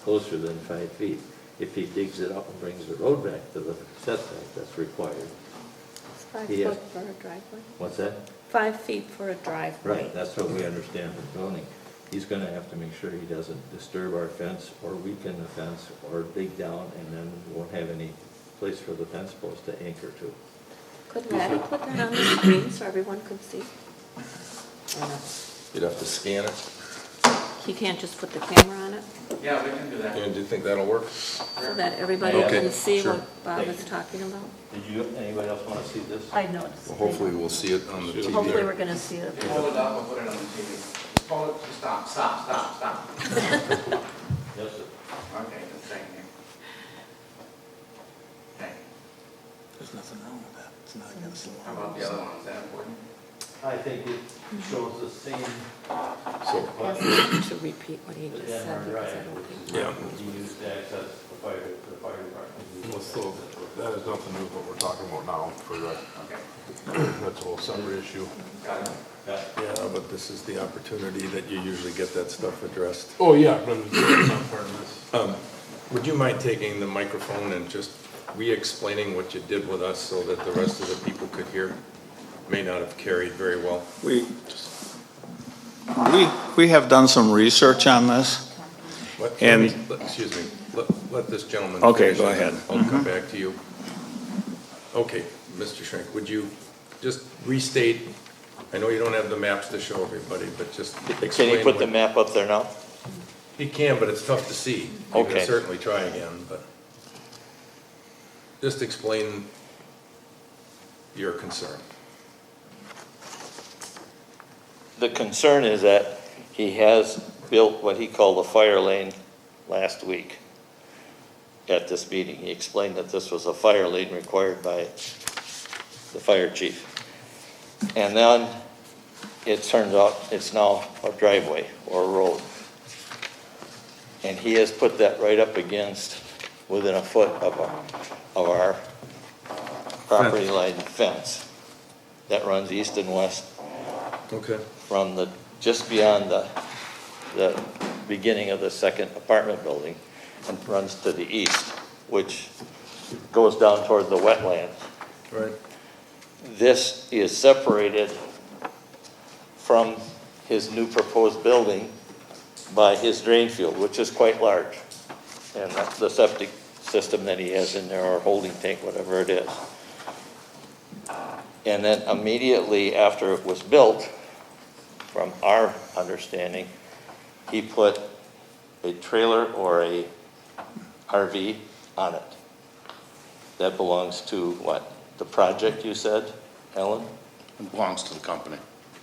closer than 5 feet. If he digs it up and brings the road back to the setback that's required. It's 5 He has- foot for a driveway? What's that? 5 feet for a driveway. Right, that's what we understand from zoning. He's gonna have to make sure he doesn't disturb our fence or weaken the fence or dig down, and then we won't have any place for the fence post to anchor to. Could Maddie put that on the screen so everyone could see? Or not? You'd have to scan it. He can't just put the camera on it Yeah, we can do that. And do you think that'll work? so that everybody Okay, can see sure. what Bob is talking about? Did anybody else wanna see this? I noticed. Well, hopefully we'll see it on the TV. Hopefully we're gonna see it. Hold it up and put it on the TV. Hold it, stop. Yes, sir. Okay, thank you. Okay, There's nothing wrong with that. It's not against the law. how about the other one, is that important? I think it shows the same, Ask him to repeat what he just Dan said. Drive, because I don't which think- is Yeah. what he used to access the fire department. Well, so that has nothing to do with what we're talking about now, correct? Okay, That's a whole separate issue. got it. Yeah, but this is the opportunity that you usually get that stuff addressed. Oh, yeah, but it's not part of this. Would you mind taking the microphone and just re-explaining what you did with us so that the rest of the people could hear? May not have carried very well. We have done some research on this. Excuse me, let this gentleman Okay, finish go and then ahead. I'll come back to you. Okay, Mr. Shrink, would you just restate, I know you don't have the maps to show everybody, but just explain. Can you put the what- map up there now? He can, but it's tough to see. You Okay. can certainly try again, but just explain your concern. The concern is that he has built what he called a fire lane last week at this meeting. He explained that this was a fire lane required by the fire chief. And then it turns out it's now a driveway or a road. And he has put that right up against, within a foot of our property line fence that runs east and west Okay. from just beyond the beginning of the second apartment building and runs to the east, which goes down toward the wetlands. Right. This is separated from his new proposed building by his drain field, which is quite large. And that's the septic system that he has in there, or holding tank, whatever it is. And then immediately after it was built, from our understanding, he put a trailer or a RV on it. That belongs to what? The project, you said, Ellen? It belongs to the company,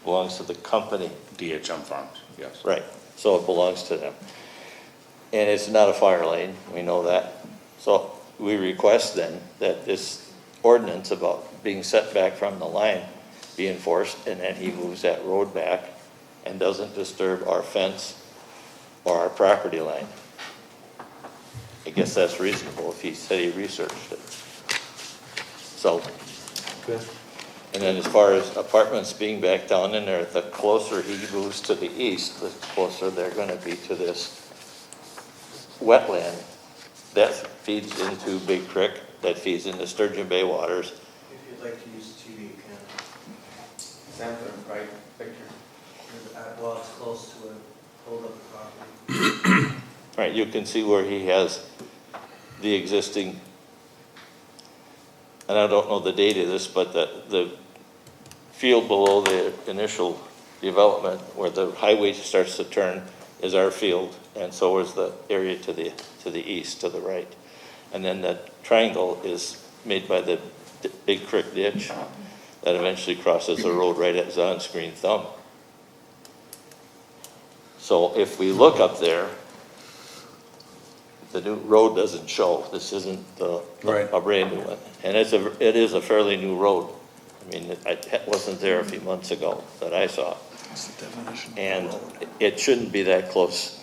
Belongs to the company. DHM Farms, yes. Right, so it belongs to them. And it's not a fire lane, we know that. So we request then that this ordinance about being set back from the line be enforced, and that he moves that road back and doesn't disturb our fence or our property line. I guess that's reasonable if he said he researched it. So, Okay. and then as far as apartments being back down in there, the closer he moves to the east, the closer they're gonna be to this wetland that feeds into Big Creek, that feeds into Sturgeon Bay waters. If you'd like to use TV, you can. Sample right picture. Well, it's close to a hold up the property. Right, you can see where he has the existing, and I don't know the date of this, but the field below the initial development where the highway starts to turn is our field, and so is the area to the east, to the right. And then that triangle is made by the Big Creek ditch that eventually crosses the road right at his on-screen thumb. So if we look up there, the new road doesn't show. This isn't Right. a brand new one. And it is a fairly new road. I mean, it wasn't there a few months ago that I saw. What's the definition? And it shouldn't be that close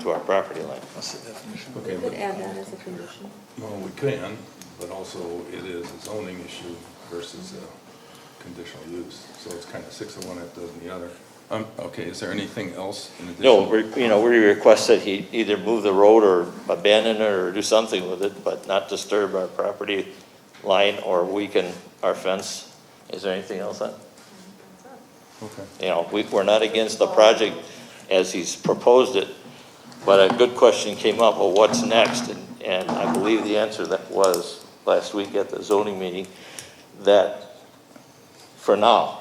to our property line. What's the definition? Okay, Could but, add that as a condition. well, we can, but also it is a zoning issue versus a conditional use. So it's kind of 6 of one, half dozen the other. Okay, is there anything else in addition? No, we request that he either move the road or abandon it or do something with it, but not disturb our property line or weaken our fence. Is there anything else on? Okay. You know, we're not against the project as he's proposed it, but a good question came up, well, what's next? And I believe the answer that was last week at the zoning meeting, that for now,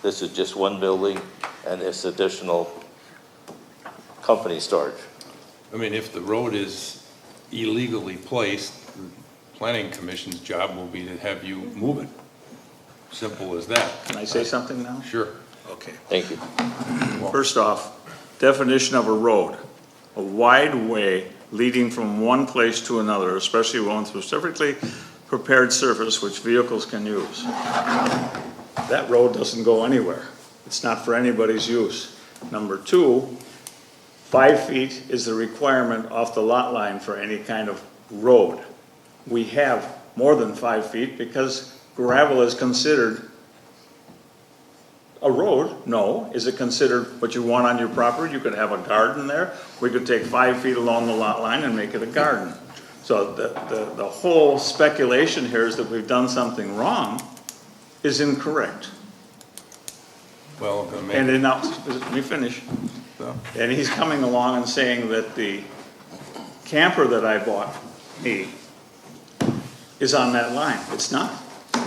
this is just one building and this additional company storage. I mean, if the road is illegally placed, the planning commission's job will be to have you move it. Simple as that. Can I say something now? Sure. Okay. Thank you. First off, definition of a road, a wide way leading from one place to another, especially one through specifically prepared surface which vehicles can use. That road doesn't go anywhere. It's not for anybody's use. Number two, 5 feet is the requirement off the lot line for any kind of road. We have more than 5 feet because gravel is considered a road. No. Is it considered what you want on your property? You could have a garden there. We could take 5 feet along the lot line and make it a garden. So the whole speculation here is that we've done something wrong is incorrect. Well, I'm gonna make And it, then now, let me finish. so, And he's coming along and saying that the camper that I bought me is on that line. It's not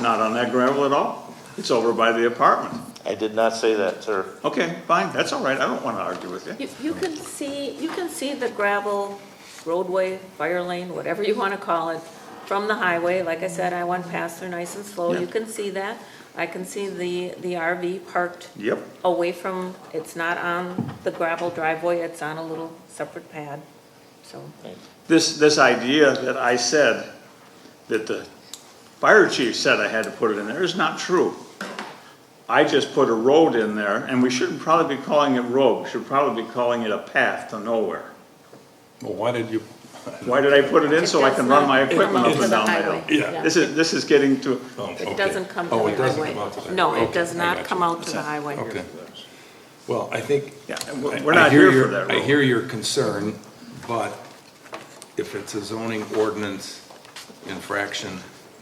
on that gravel at all. It's over by the apartment. I did not say that, sir. Okay, fine, that's all right, I don't want to argue with you. You can see the gravel roadway, fire lane, whatever you want to call it, from the highway. Like I said, I went past there nice and slow. Yeah. You can see that. I can see the RV parked Yep. away from, it's not on the gravel driveway, it's on a little separate pad, so. This idea that I said, that the fire chief said I had to put it in there is not true. I just put a road in there, and we shouldn't probably be calling it road, we should probably be calling it a path to nowhere. Well, why did you? Why did I put it in? So I can run my equipment up and down the hill. Yeah. This is getting to, It doesn't come to Oh, the it doesn't highway. come out to the No, highway. it does Okay, I not got come you. out to the highway. Okay. Well, I think. yeah, we're not here for that road. I hear your concern, but if it's a zoning ordinance infraction,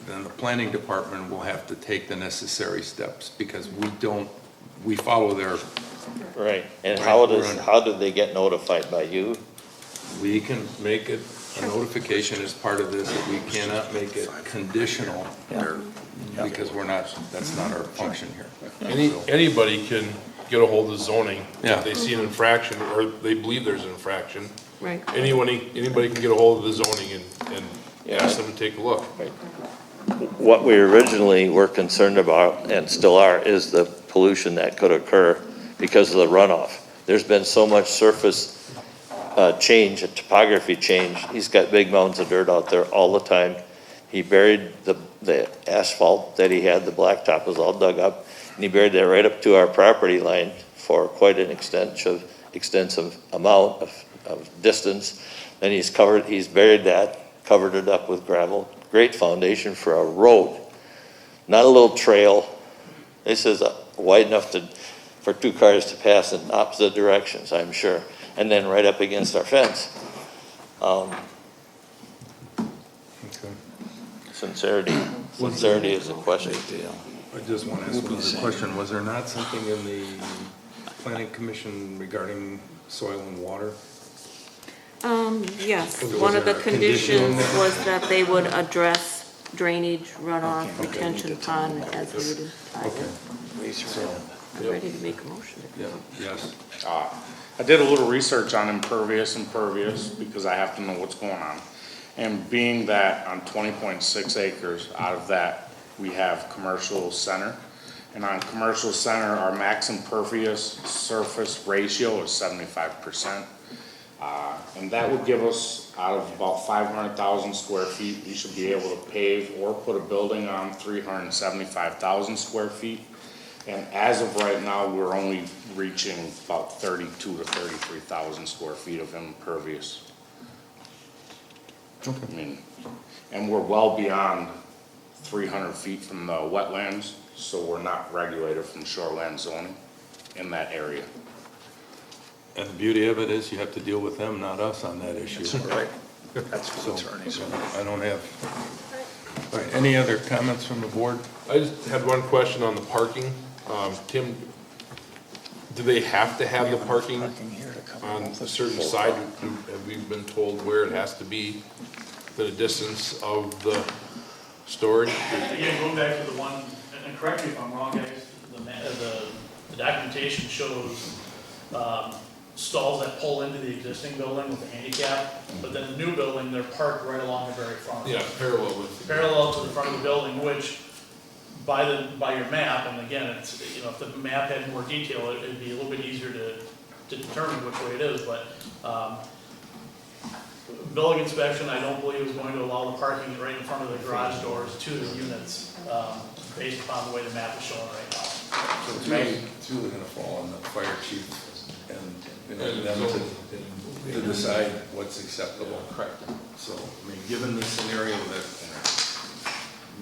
then the planning department will have to take the necessary steps, because we follow their, Right, and Right, how do they get notified by you? we can make it a notification as part of this, that we cannot make it conditional, because that's not our function here. Anybody can get a hold of zoning Yeah. if they see an infraction or they believe there's an infraction. Right. Anybody can get a hold of the zoning and ask them to take a look. What we originally were concerned about, and still are, is the pollution that could occur because of the runoff. There's been so much surface change, topography change. He's got big mounds of dirt out there all the time. He buried the asphalt that he had, the blacktop was all dug up, and he buried that right up to our property line for quite an extensive amount of distance. Then he's buried that, covered it up with gravel. Great foundation for a road, not a little trail. This is wide enough for two cars to pass in opposite directions, I'm sure. And then right up against our fence. Sincerity is a question. I just want to ask one other question. Was there not something in the planning commission regarding soil and water? Yes, Was one of the there a condition conditions there? was that they would address drainage, runoff, retention pond as needed. I'm ready to make a motion. Yeah, yes. I did a little research on impervious because I have to know what's going on. And being that on 20.6 acres, out of that, we have commercial center. And on commercial center, our max impervious surface ratio is 75%. And that would give us, out of about 500,000 square feet, we should be able to pave or put a building on 375,000 square feet. And as of right now, we're only reaching about 32 to 33,000 square feet of impervious. I mean, and we're well beyond 300 feet from the wetlands, so we're not regulated from shoreline zoning in that area. And the beauty of it is you have to deal with them, not us, on that issue. right, that's So, what attorneys. I don't have, all right, any other comments from the board? I just had one question on the parking. Tim, do they have to have the parking on a certain side? Have we been told where it has to be, the distance of the storage? Again, going back to the one, and correct me if I'm wrong, guys, the documentation shows stalls that pull into the existing building with a handicap, but then the new building, they're parked right along the very front. Yeah, parallel with. Parallel to the front of the building, which by your map, and again, it's, if the map had more detail, it'd be a little bit easier to determine which way it is, but building inspection, I don't believe is going to allow the parking right in front of the garage doors to the units, based upon the way the map is showing right now. So it's really gonna fall on the fire chief and them to decide what's acceptable. Correct. So, I mean, given the scenario that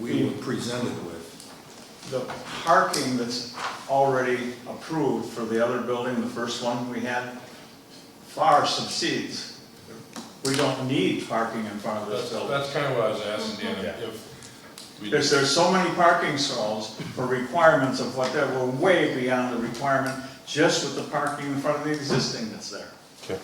we were presented with, The parking that's already approved for the other building, the first one we had, far subsedes. We don't need parking in front of this building. That's kind of what I was asking, Dan, if we Because there's so many parking stalls for requirements of what that were way beyond the requirement just with the parking in front of the existing that's there. okay.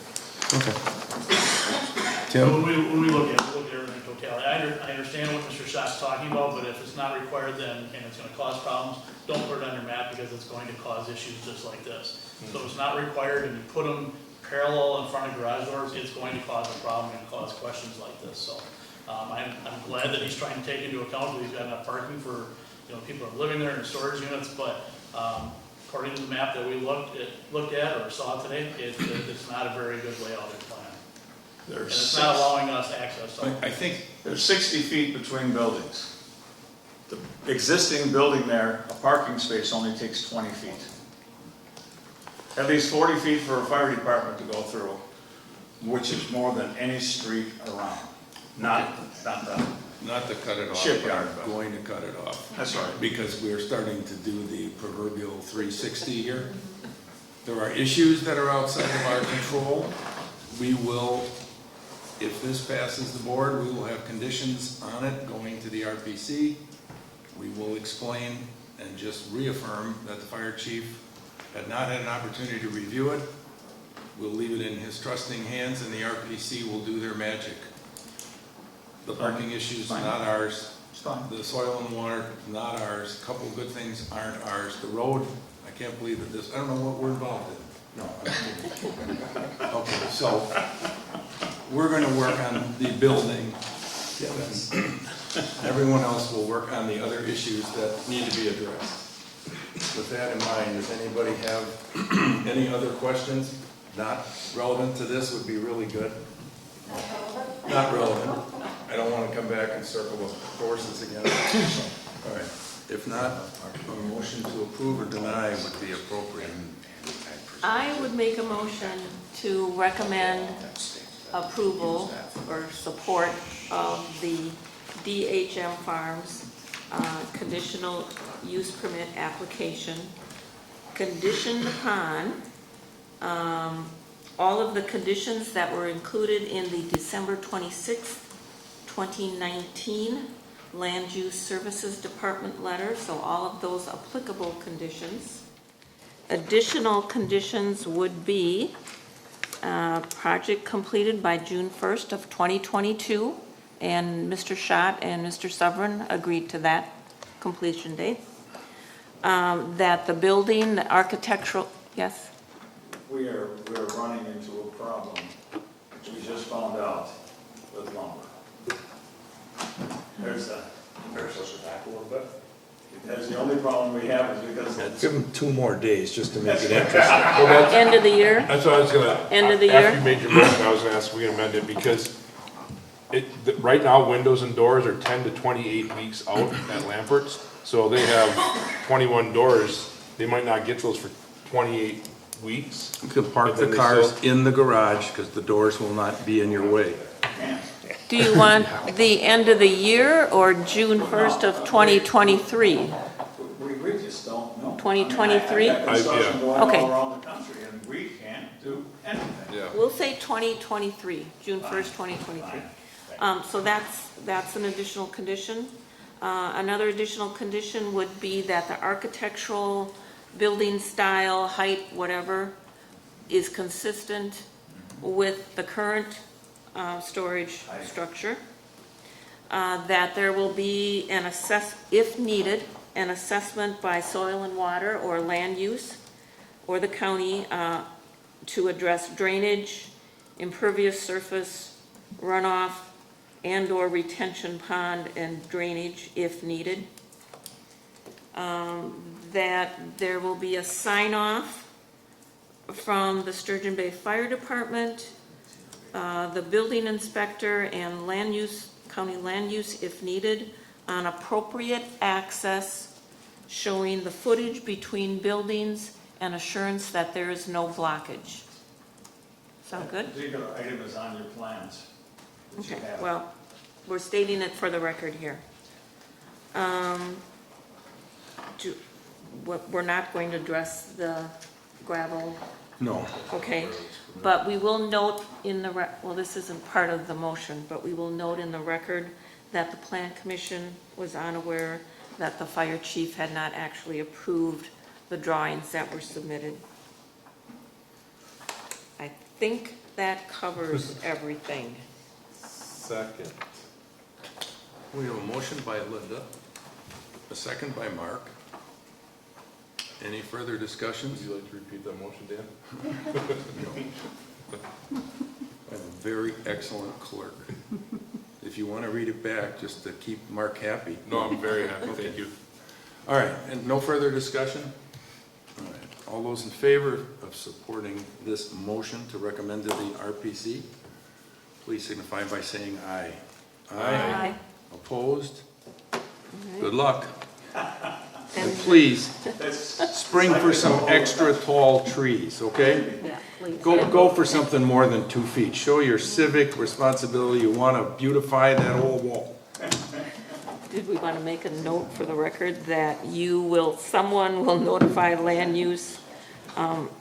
So Tim? when we look at everything totality. I understand what Mr. Schott's talking about, but if it's not required then, and it's gonna cause problems, don't put it on your map because it's going to cause issues just like this. So if it's not required and you put them parallel in front of garage doors, it's going to cause a problem and cause questions like this, so. I'm glad that he's trying to take into account that he's got enough parking for, people are living there in storage units, but, according to the map that we looked at or saw today, it's not a very good layout and plan. And it's not allowing us access to it. I think there's 60 feet between buildings. The existing building there, a parking space only takes 20 feet. At least 40 feet for a fire department to go through, which is more than any street around. Not Not to cut it off, but Shipyard. I'm going to cut it off. That's right. Because we're starting to do the proverbial 360 here. There are issues that are outside of our control. We will, if this passes the board, we will have conditions on it going to the RPC. We will explain and just reaffirm that the fire chief had not had an opportunity to review it. We'll leave it in his trusting hands and the RPC will do their magic. The parking issues, not ours. It's fine. The soil and water, not ours. A couple of good things aren't ours. The road, I can't believe that this, I don't know what we're involved in. No, I'm kidding. Okay, so we're gonna work on the building. Everyone else will work on the other issues that need to be addressed. With that in mind, does anybody have any other questions? Not relevant to this would be really good. Not relevant. I don't want to come back and circle the horses again. All right. If not, a motion to approve or deny would be appropriate. I would make a motion to recommend approval or support of the DHM Farms conditional use permit application, conditioned upon all of the conditions that were included in the December 26th, 2019 Land Use Services Department letter, so all of those applicable conditions. Additional conditions would be project completed by June 1st of 2022, and Mr. Schott and Mr. Sovereign agreed to that completion date. That the building, the architectural, yes? We're running into a problem, which we just found out with lumber. There's that. Push it back a little bit. That's the only problem we have is because Give them 2 more days just to make it interesting. End of the year? That's what I was gonna. End of the After year? you made your motion, I was gonna ask if we can amend it, because right now, windows and doors are 10 to 28 weeks out at Lampert's. So they have 21 doors, they might not get those for 28 weeks. You can park But then the they cars still- in the garage because the doors will not be in your way. Do you want the end of the year or June 1st of 2023? we just don't know. 2023? I mean, I got construction going Okay. all around the country and we can't do anything. Yeah. We'll say 2023, June 1st, 2023. So that's an additional condition. Another additional condition would be that the architectural, building style, height, whatever, is consistent with the current storage structure. That there will be an if needed, an assessment by soil and water or land use or the county to address drainage, impervious surface, runoff, and/or retention pond and drainage if needed. That there will be a sign-off from the Sturgeon Bay Fire Department, the building inspector and county land use if needed, on appropriate access, showing the footage between buildings and assurance that there is no blockage. Sound good? That particular item is on your plans. that you Okay, have. well, we're stating it for the record here. We're not going to address the gravel, No. okay? But we will note in the, well, this isn't part of the motion, but we will note in the record that the Plan Commission was unaware that the fire chief had not actually approved the drawings that were submitted. I think that covers everything. Second. We have a motion by Linda, a second by Mark. Any further discussions? Would you like to repeat that motion, Dan? I'm a very excellent clerk. If you want to read it back, just to keep Mark happy. No, I'm very happy, thank you. All right, and no further discussion? All right, all those in favor of supporting this motion to recommend to the RPC, please signify by saying aye. Aye. Opposed? Good luck. And please, spring for some extra tall trees, okay? Yeah, please. Go for something more than 2 feet. Show your civic responsibility. You want to beautify that old wall. Did we want to make a note for the record that someone will notify land use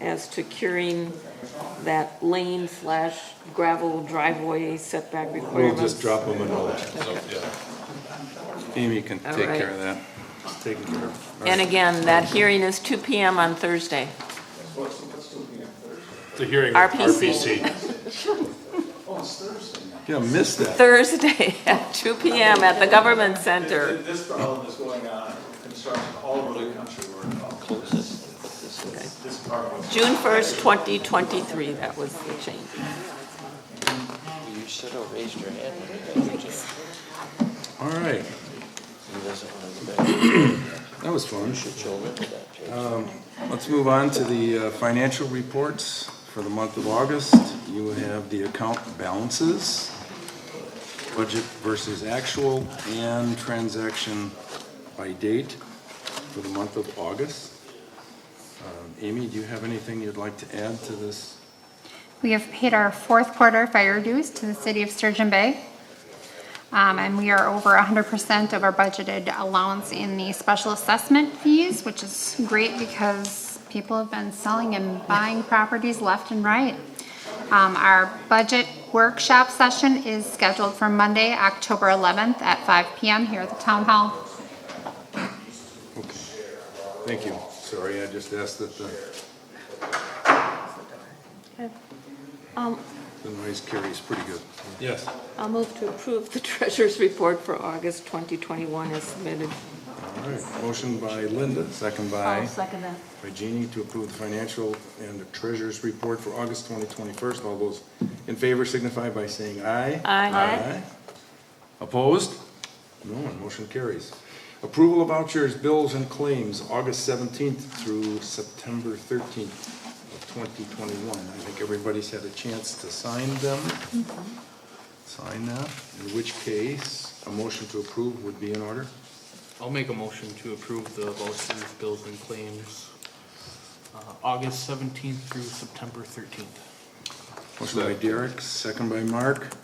as to curing that lane/gravel driveway setback We'll requirements? just drop them a note. So, yeah. Amy can All take right. care of that. Taken care of. All And right. again, that hearing is 2 PM on Thursday. The hearing RPC. Yeah, missed that. Thursday at 2 PM at the Government Center. This problem is going on, construction all over the country, we're involved. This part was. June 1st, 2023, that was the change. You should have raised your hand when you guys All right, He doesn't want to go back. that was fun. You should show him that picture. Let's move on to the financial reports for the month of August. You have the account balances, budget versus actual, and transaction by date for the month of August. Amy, do you have anything you'd like to add to this? We have paid our fourth quarter fire dues to the city of Sturgeon Bay. And we are over 100% of our budgeted allowance in the special assessment fees, which is great because people have been selling and buying properties left and right. Our budget workshop session is scheduled for Monday, October 11th at 5 PM here at the town hall. Okay, thank you. Sorry, I just asked that the noise carries pretty good. Yes. I'll move to approve the treasurer's report for August 2021 as submitted. All right, motion by Linda, second I'll by second that. Jeannie to approve the financial and the treasurer's report for August 2021. All those in favor signify by saying aye. Aye. Opposed? No one, motion carries. Approval of vouchers, bills, and claims, August 17th through September 13th of 2021. I think everybody's had a chance to sign them. Sign that, in which case a motion to approve would be in order. I'll make a motion to approve the vouchers, bills, and claims, August 17th through September 13th. Motion by Derek, second by Mark,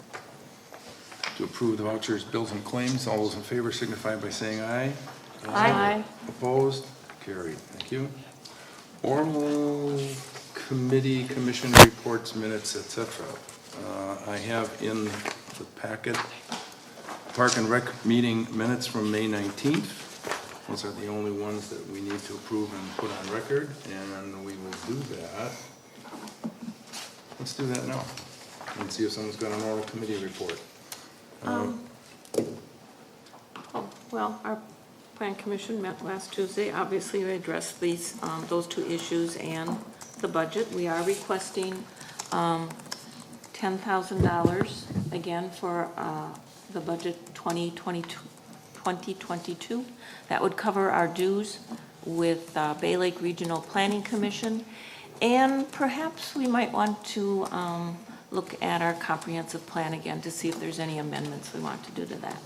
to approve the vouchers, bills, and claims. All those in favor signify by saying aye. Aye. Opposed? Carried. Thank you. Oral committee, commission reports, minutes, etc. I have in the packet Park and Rec meeting minutes from May 19th. Those are the only ones that we need to approve and put on record, and we will do that. Let's do that now and see if someone's got an oral committee report. Well, our plan commission met last Tuesday. Obviously, we addressed those two issues and the budget. We are requesting $10,000 again for the budget 2022. That would cover our dues with Bay Lake Regional Planning Commission. And perhaps we might want to look at our comprehensive plan again to see if there's any amendments we want to do to that.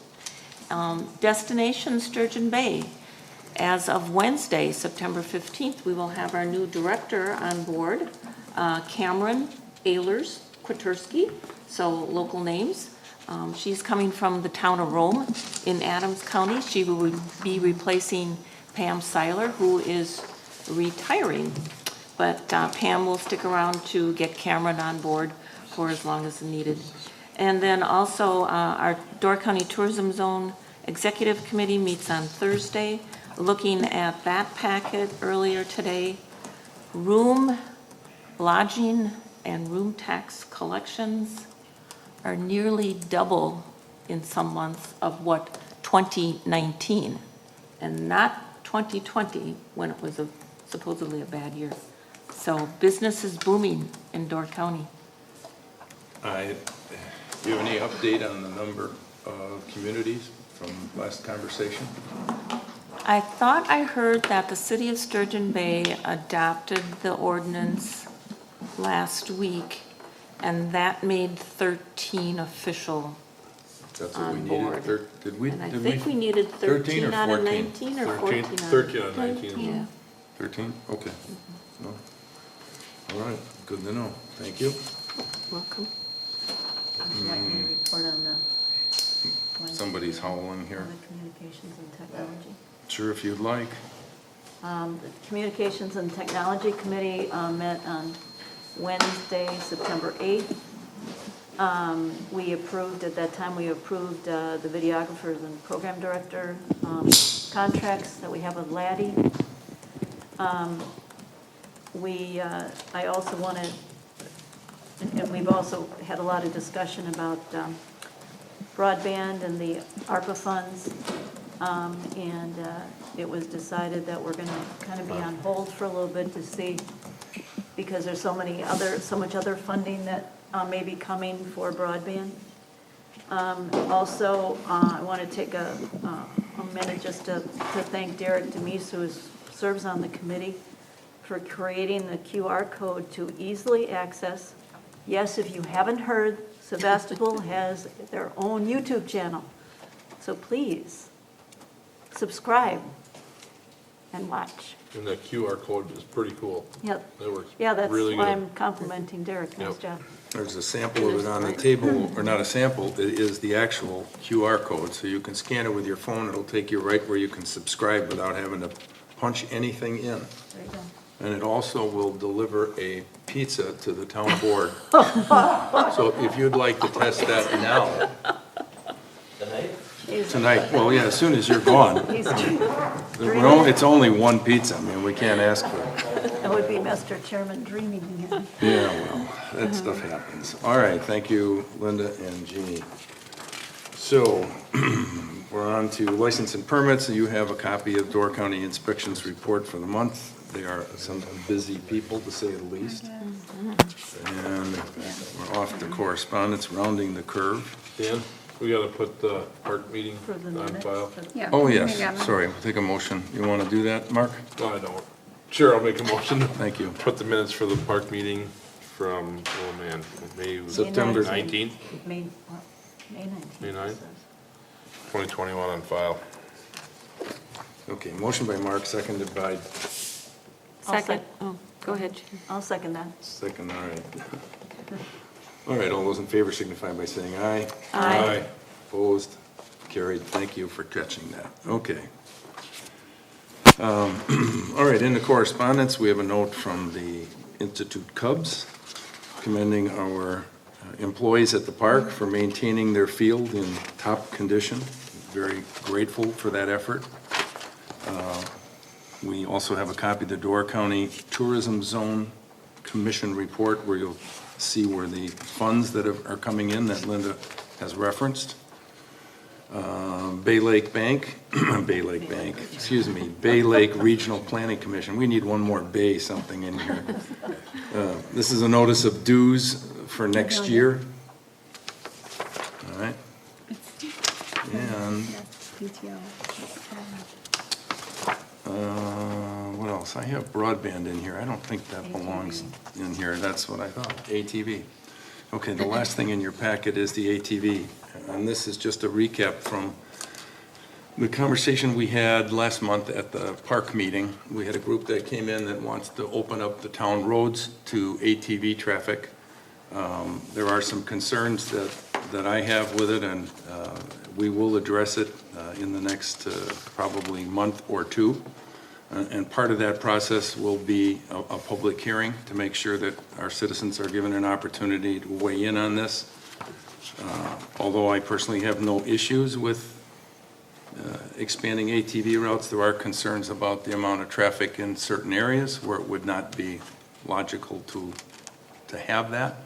Destination Sturgeon Bay. As of Wednesday, September 15th, we will have our new director on board, Cameron Ehlers-Kwiatkowski, so local names. She's coming from the town of Rome in Adams County. She will be replacing Pam Seiler, who is retiring. But Pam will stick around to get Cameron on board for as long as needed. And then also our Door County Tourism Zone Executive Committee meets on Thursday. Looking at that packet earlier today, room, lodging, and room tax collections are nearly double in some months of what 2019, and not 2020, when it was supposedly a bad year. So business is booming in Door County. Do you have any update on the number of communities from last conversation? I thought I heard that the city of Sturgeon Bay adopted the ordinance last week, and that made 13 official That's what we on needed. board. Did we? And I did think we we- needed 13 or 13 out of 14? 19 or 13 14 out of 13 out of 19. Yeah. 13? Okay. No. All right, good to know. Thank you. Welcome. Would you like me to report on the? Somebody's howling here. On the communications and technology? Sure, if you'd like. The Communications and Technology Committee met on Wednesday, September 8th. We approved, at that time, we approved the videographers and program director contracts that we have with Laddie. I also wanted, and we've also had a lot of discussion about broadband and the ARPA funds. And it was decided that we're going to kind of be on hold for a little bit to see, because there's so much other funding that may be coming for broadband. Also, I want to take a minute just to thank Derek Demise, who serves on the committee, for creating the QR code to easily access. Yes, if you haven't heard, Sevastopol has their own YouTube channel. So please, subscribe and watch. And that QR code is pretty cool. Yep. That works Yeah, that's really why good. I'm complimenting Derek. Nice Yep. job. There's a sample of it on the table, or not a sample, it is the actual QR code. So you can scan it with your phone, it'll take you right where you can subscribe without having to punch anything in. There you go. And it also will deliver a pizza to the town board. So if you'd like to test that now, tonight, well, yeah, as soon as you're gone. He's Well, it's only one pizza, I mean, we can't ask for it. That would be Mr. Chairman dreaming again. Yeah, well, that stuff happens. All right, thank you, Linda and Jeannie. So, we're on to license and permits. You have a copy of Door County Inspections Report for the month. They are some busy people, to say the least. And we're off to correspondence, rounding the curve. Dan, we gotta put the park meeting For the on minutes. file. Yeah. Oh, we yes, got 'em. sorry, we'll take a motion. You want to do that, Mark? No, I don't. Sure, I'll make a motion. Thank you. Put the minutes for the park meeting from, oh man, May September 19th, May 19th. May 9th? 2021 on file. Okay, motion by Mark, seconded by Second. Oh, go ahead. Jen. I'll second that. second, all right. All right, all those in favor signify by saying aye. Aye. Opposed, carried, thank you for catching that. Okay. All right, in the correspondence, we have a note from the Institute Cubs commending our employees at the park for maintaining their field in top condition. Very grateful for that effort. We also have a copy of the Door County Tourism Zone Commission report, where you'll see where the funds that are coming in that Linda has referenced. Bay Lake Bank, Bay Lake Regional Planning Commission. We need one more Bay something in here. This is a notice of dues for next year. All right. And what else? I have broadband in here. I don't think that belongs in here. That's what I thought. ATV. Okay, the last thing in your packet is the ATV. And this is just a recap from the conversation we had last month at the park meeting. We had a group that came in that wants to open up the town roads to ATV traffic. There are some concerns that I have with it, and we will address it in the next probably month or two. And part of that process will be a public hearing to make sure that our citizens are given an opportunity to weigh in on this. Although I personally have no issues with expanding ATV routes, there are concerns about the amount of traffic in certain areas where it would not be logical to have that.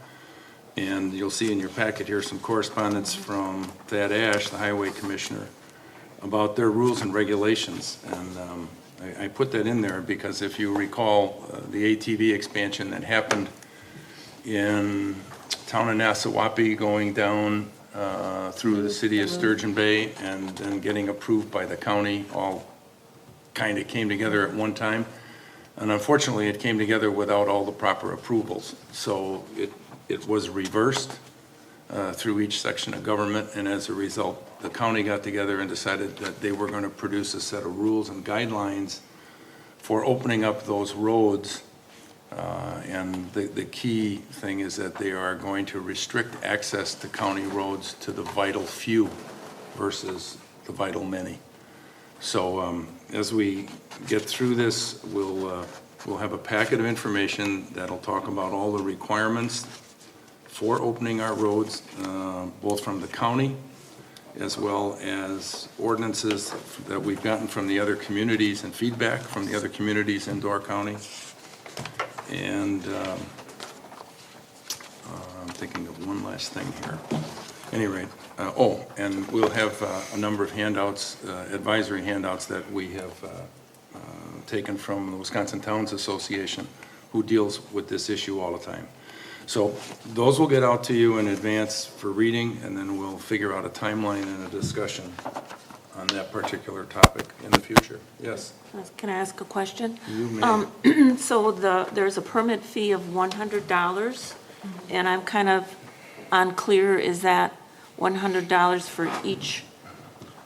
And you'll see in your packet here some correspondence from Thad Ash, the highway commissioner, about their rules and regulations. And I put that in there because if you recall, the ATV expansion that happened in town of Nassau going down through the city of Sturgeon Bay and then getting approved by the county, all kind of came together at one time. And unfortunately, it came together without all the proper approvals. So it was reversed through each section of government, and as a result, the county got together and decided that they were going to produce a set of rules and guidelines for opening up those roads. And the key thing is that they are going to restrict access to county roads to the vital few versus the vital many. So as we get through this, we'll have a packet of information that'll talk about all the requirements for opening our roads, both from the county as well as ordinances that we've gotten from the other communities and feedback from the other communities in Door County. And I'm thinking of one last thing here. Any rate, and we'll have a number of handouts, advisory handouts that we have taken from the Wisconsin Towns Association, who deals with this issue all the time. So those will get out to you in advance for reading, and then we'll figure out a timeline and a discussion on that particular topic in the future. Yes? Can I ask a question? You may. So there's a permit fee of $100, and I'm kind of unclear, is that $100 for each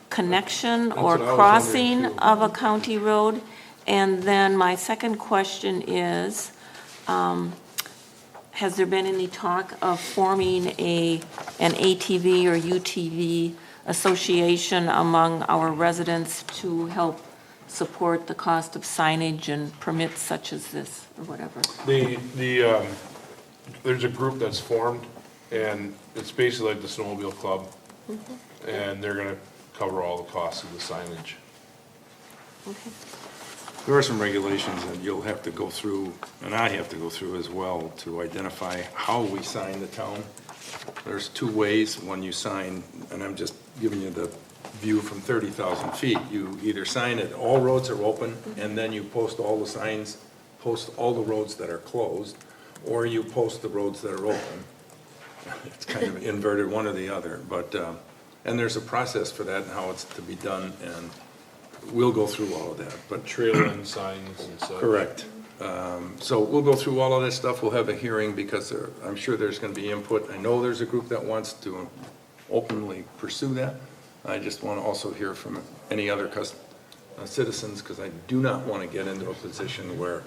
connection or what I was crossing wondering, too. of a county road? And then my second question is, has there been any talk of forming an ATV or UTV association among our residents to help support the cost of signage and permits such as this, or whatever? There's a group that's formed, and it's basically like the snowmobile club, and they're gonna cover all the costs of the signage. Okay. There are some regulations that you'll have to go through, and I have to go through as well, to identify how we sign the town. There's two ways when you sign, and I'm just giving you the view from 30,000 feet. You either sign it, all roads are open, and then you post all the signs, post all the roads that are closed, or you post the roads that are open. It's kind of inverted, one or the other, but, and there's a process for that and how it's to be done, and we'll go through all of that, but. Trail end signs and such. Correct. So we'll go through all of this stuff. We'll have a hearing because I'm sure there's going to be input. I know there's a group that wants to openly pursue that. I just want to also hear from any other citizens, because I do not want to get into a position where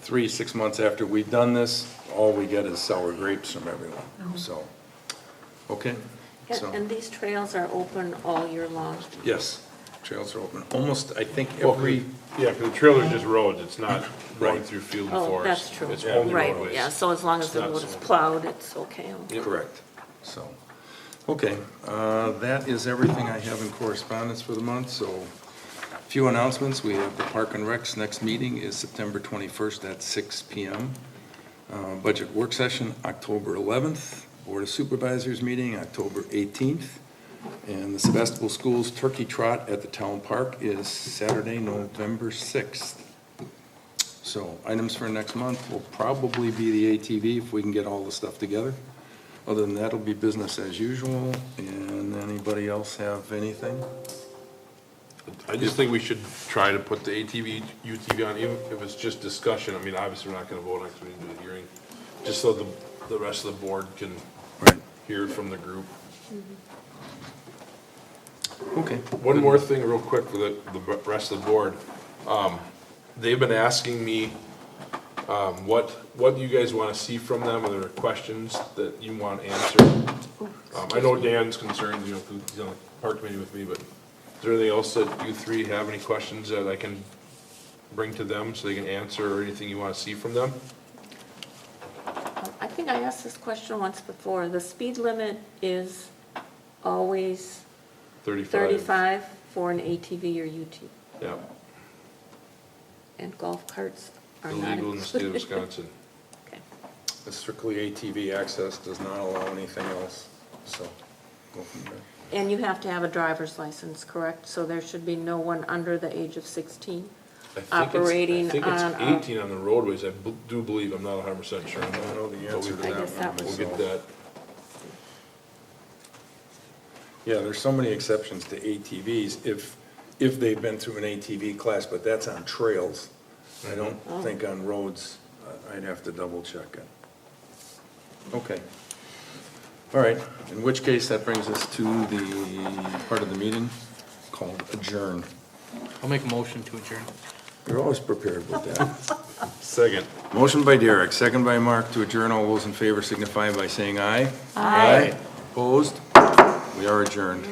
3-6 months after we've done this, all we get is sour grapes from everyone. So, okay. So, And these trails are open all year long? yes, trails are open. Almost, I think, Well, every. yeah, because the trailer's just roads, it's not going Right. through field and Oh, forest. that's true. It's only Right, roadways. yeah, so as long as It's the not road is so- plowed, it's okay. Yep. Correct. So, okay, that is everything I have in correspondence for the month, so a few announcements. We have the Park and Rec's next meeting is September 21st at 6 PM. Budget work session, October 11th. Board of Supervisors meeting, October 18th. And the Sevastopol Schools Turkey Trot at the Town Park is Saturday, November 6th. So items for next month will probably be the ATV if we can get all the stuff together. Other than that, it'll be business as usual. And anybody else have anything? I just think we should try to put the ATV, UTV on, even if it's just discussion. I mean, obviously, we're not gonna vote on it because we didn't do the hearing. Just so the rest of the board can Right. hear from the group. Okay. One more thing real quick for the rest of the board. They've been asking me, what do you guys want to see from them? Are there questions that you want answered? I know Dan's concerned, you know, 'cause he's on the park committee with me, but is there anything else that you three have, any questions that I can bring to them so they can answer, or anything you want to see from them? I think I asked this question once before. The speed limit is always 35 for an ATV or UTV, Yeah, and golf carts are not illegal in the state of included. Wisconsin. Okay. It's strictly ATV access, does not allow anything else, so. go from there. And you have to have a driver's license, correct? So there should be no one under the age of 16 operating I think it's on. 18 on the roadways, I do believe, I'm not 100% sure on that. I don't know the But answer to I that guess that one was- We'll get that. Yeah, there's so many exceptions to ATVs if they've been through an ATV class, but that's on trails. I don't think on roads, I'd have to double check it. Okay. All right, in which case that brings us to the part of the meeting called adjourn. I'll make a motion to adjourn. You're always prepared with that. Second. Motion by Derek, second by Mark to adjourn. All those in favor signify by saying aye. Aye. Opposed? We are adjourned.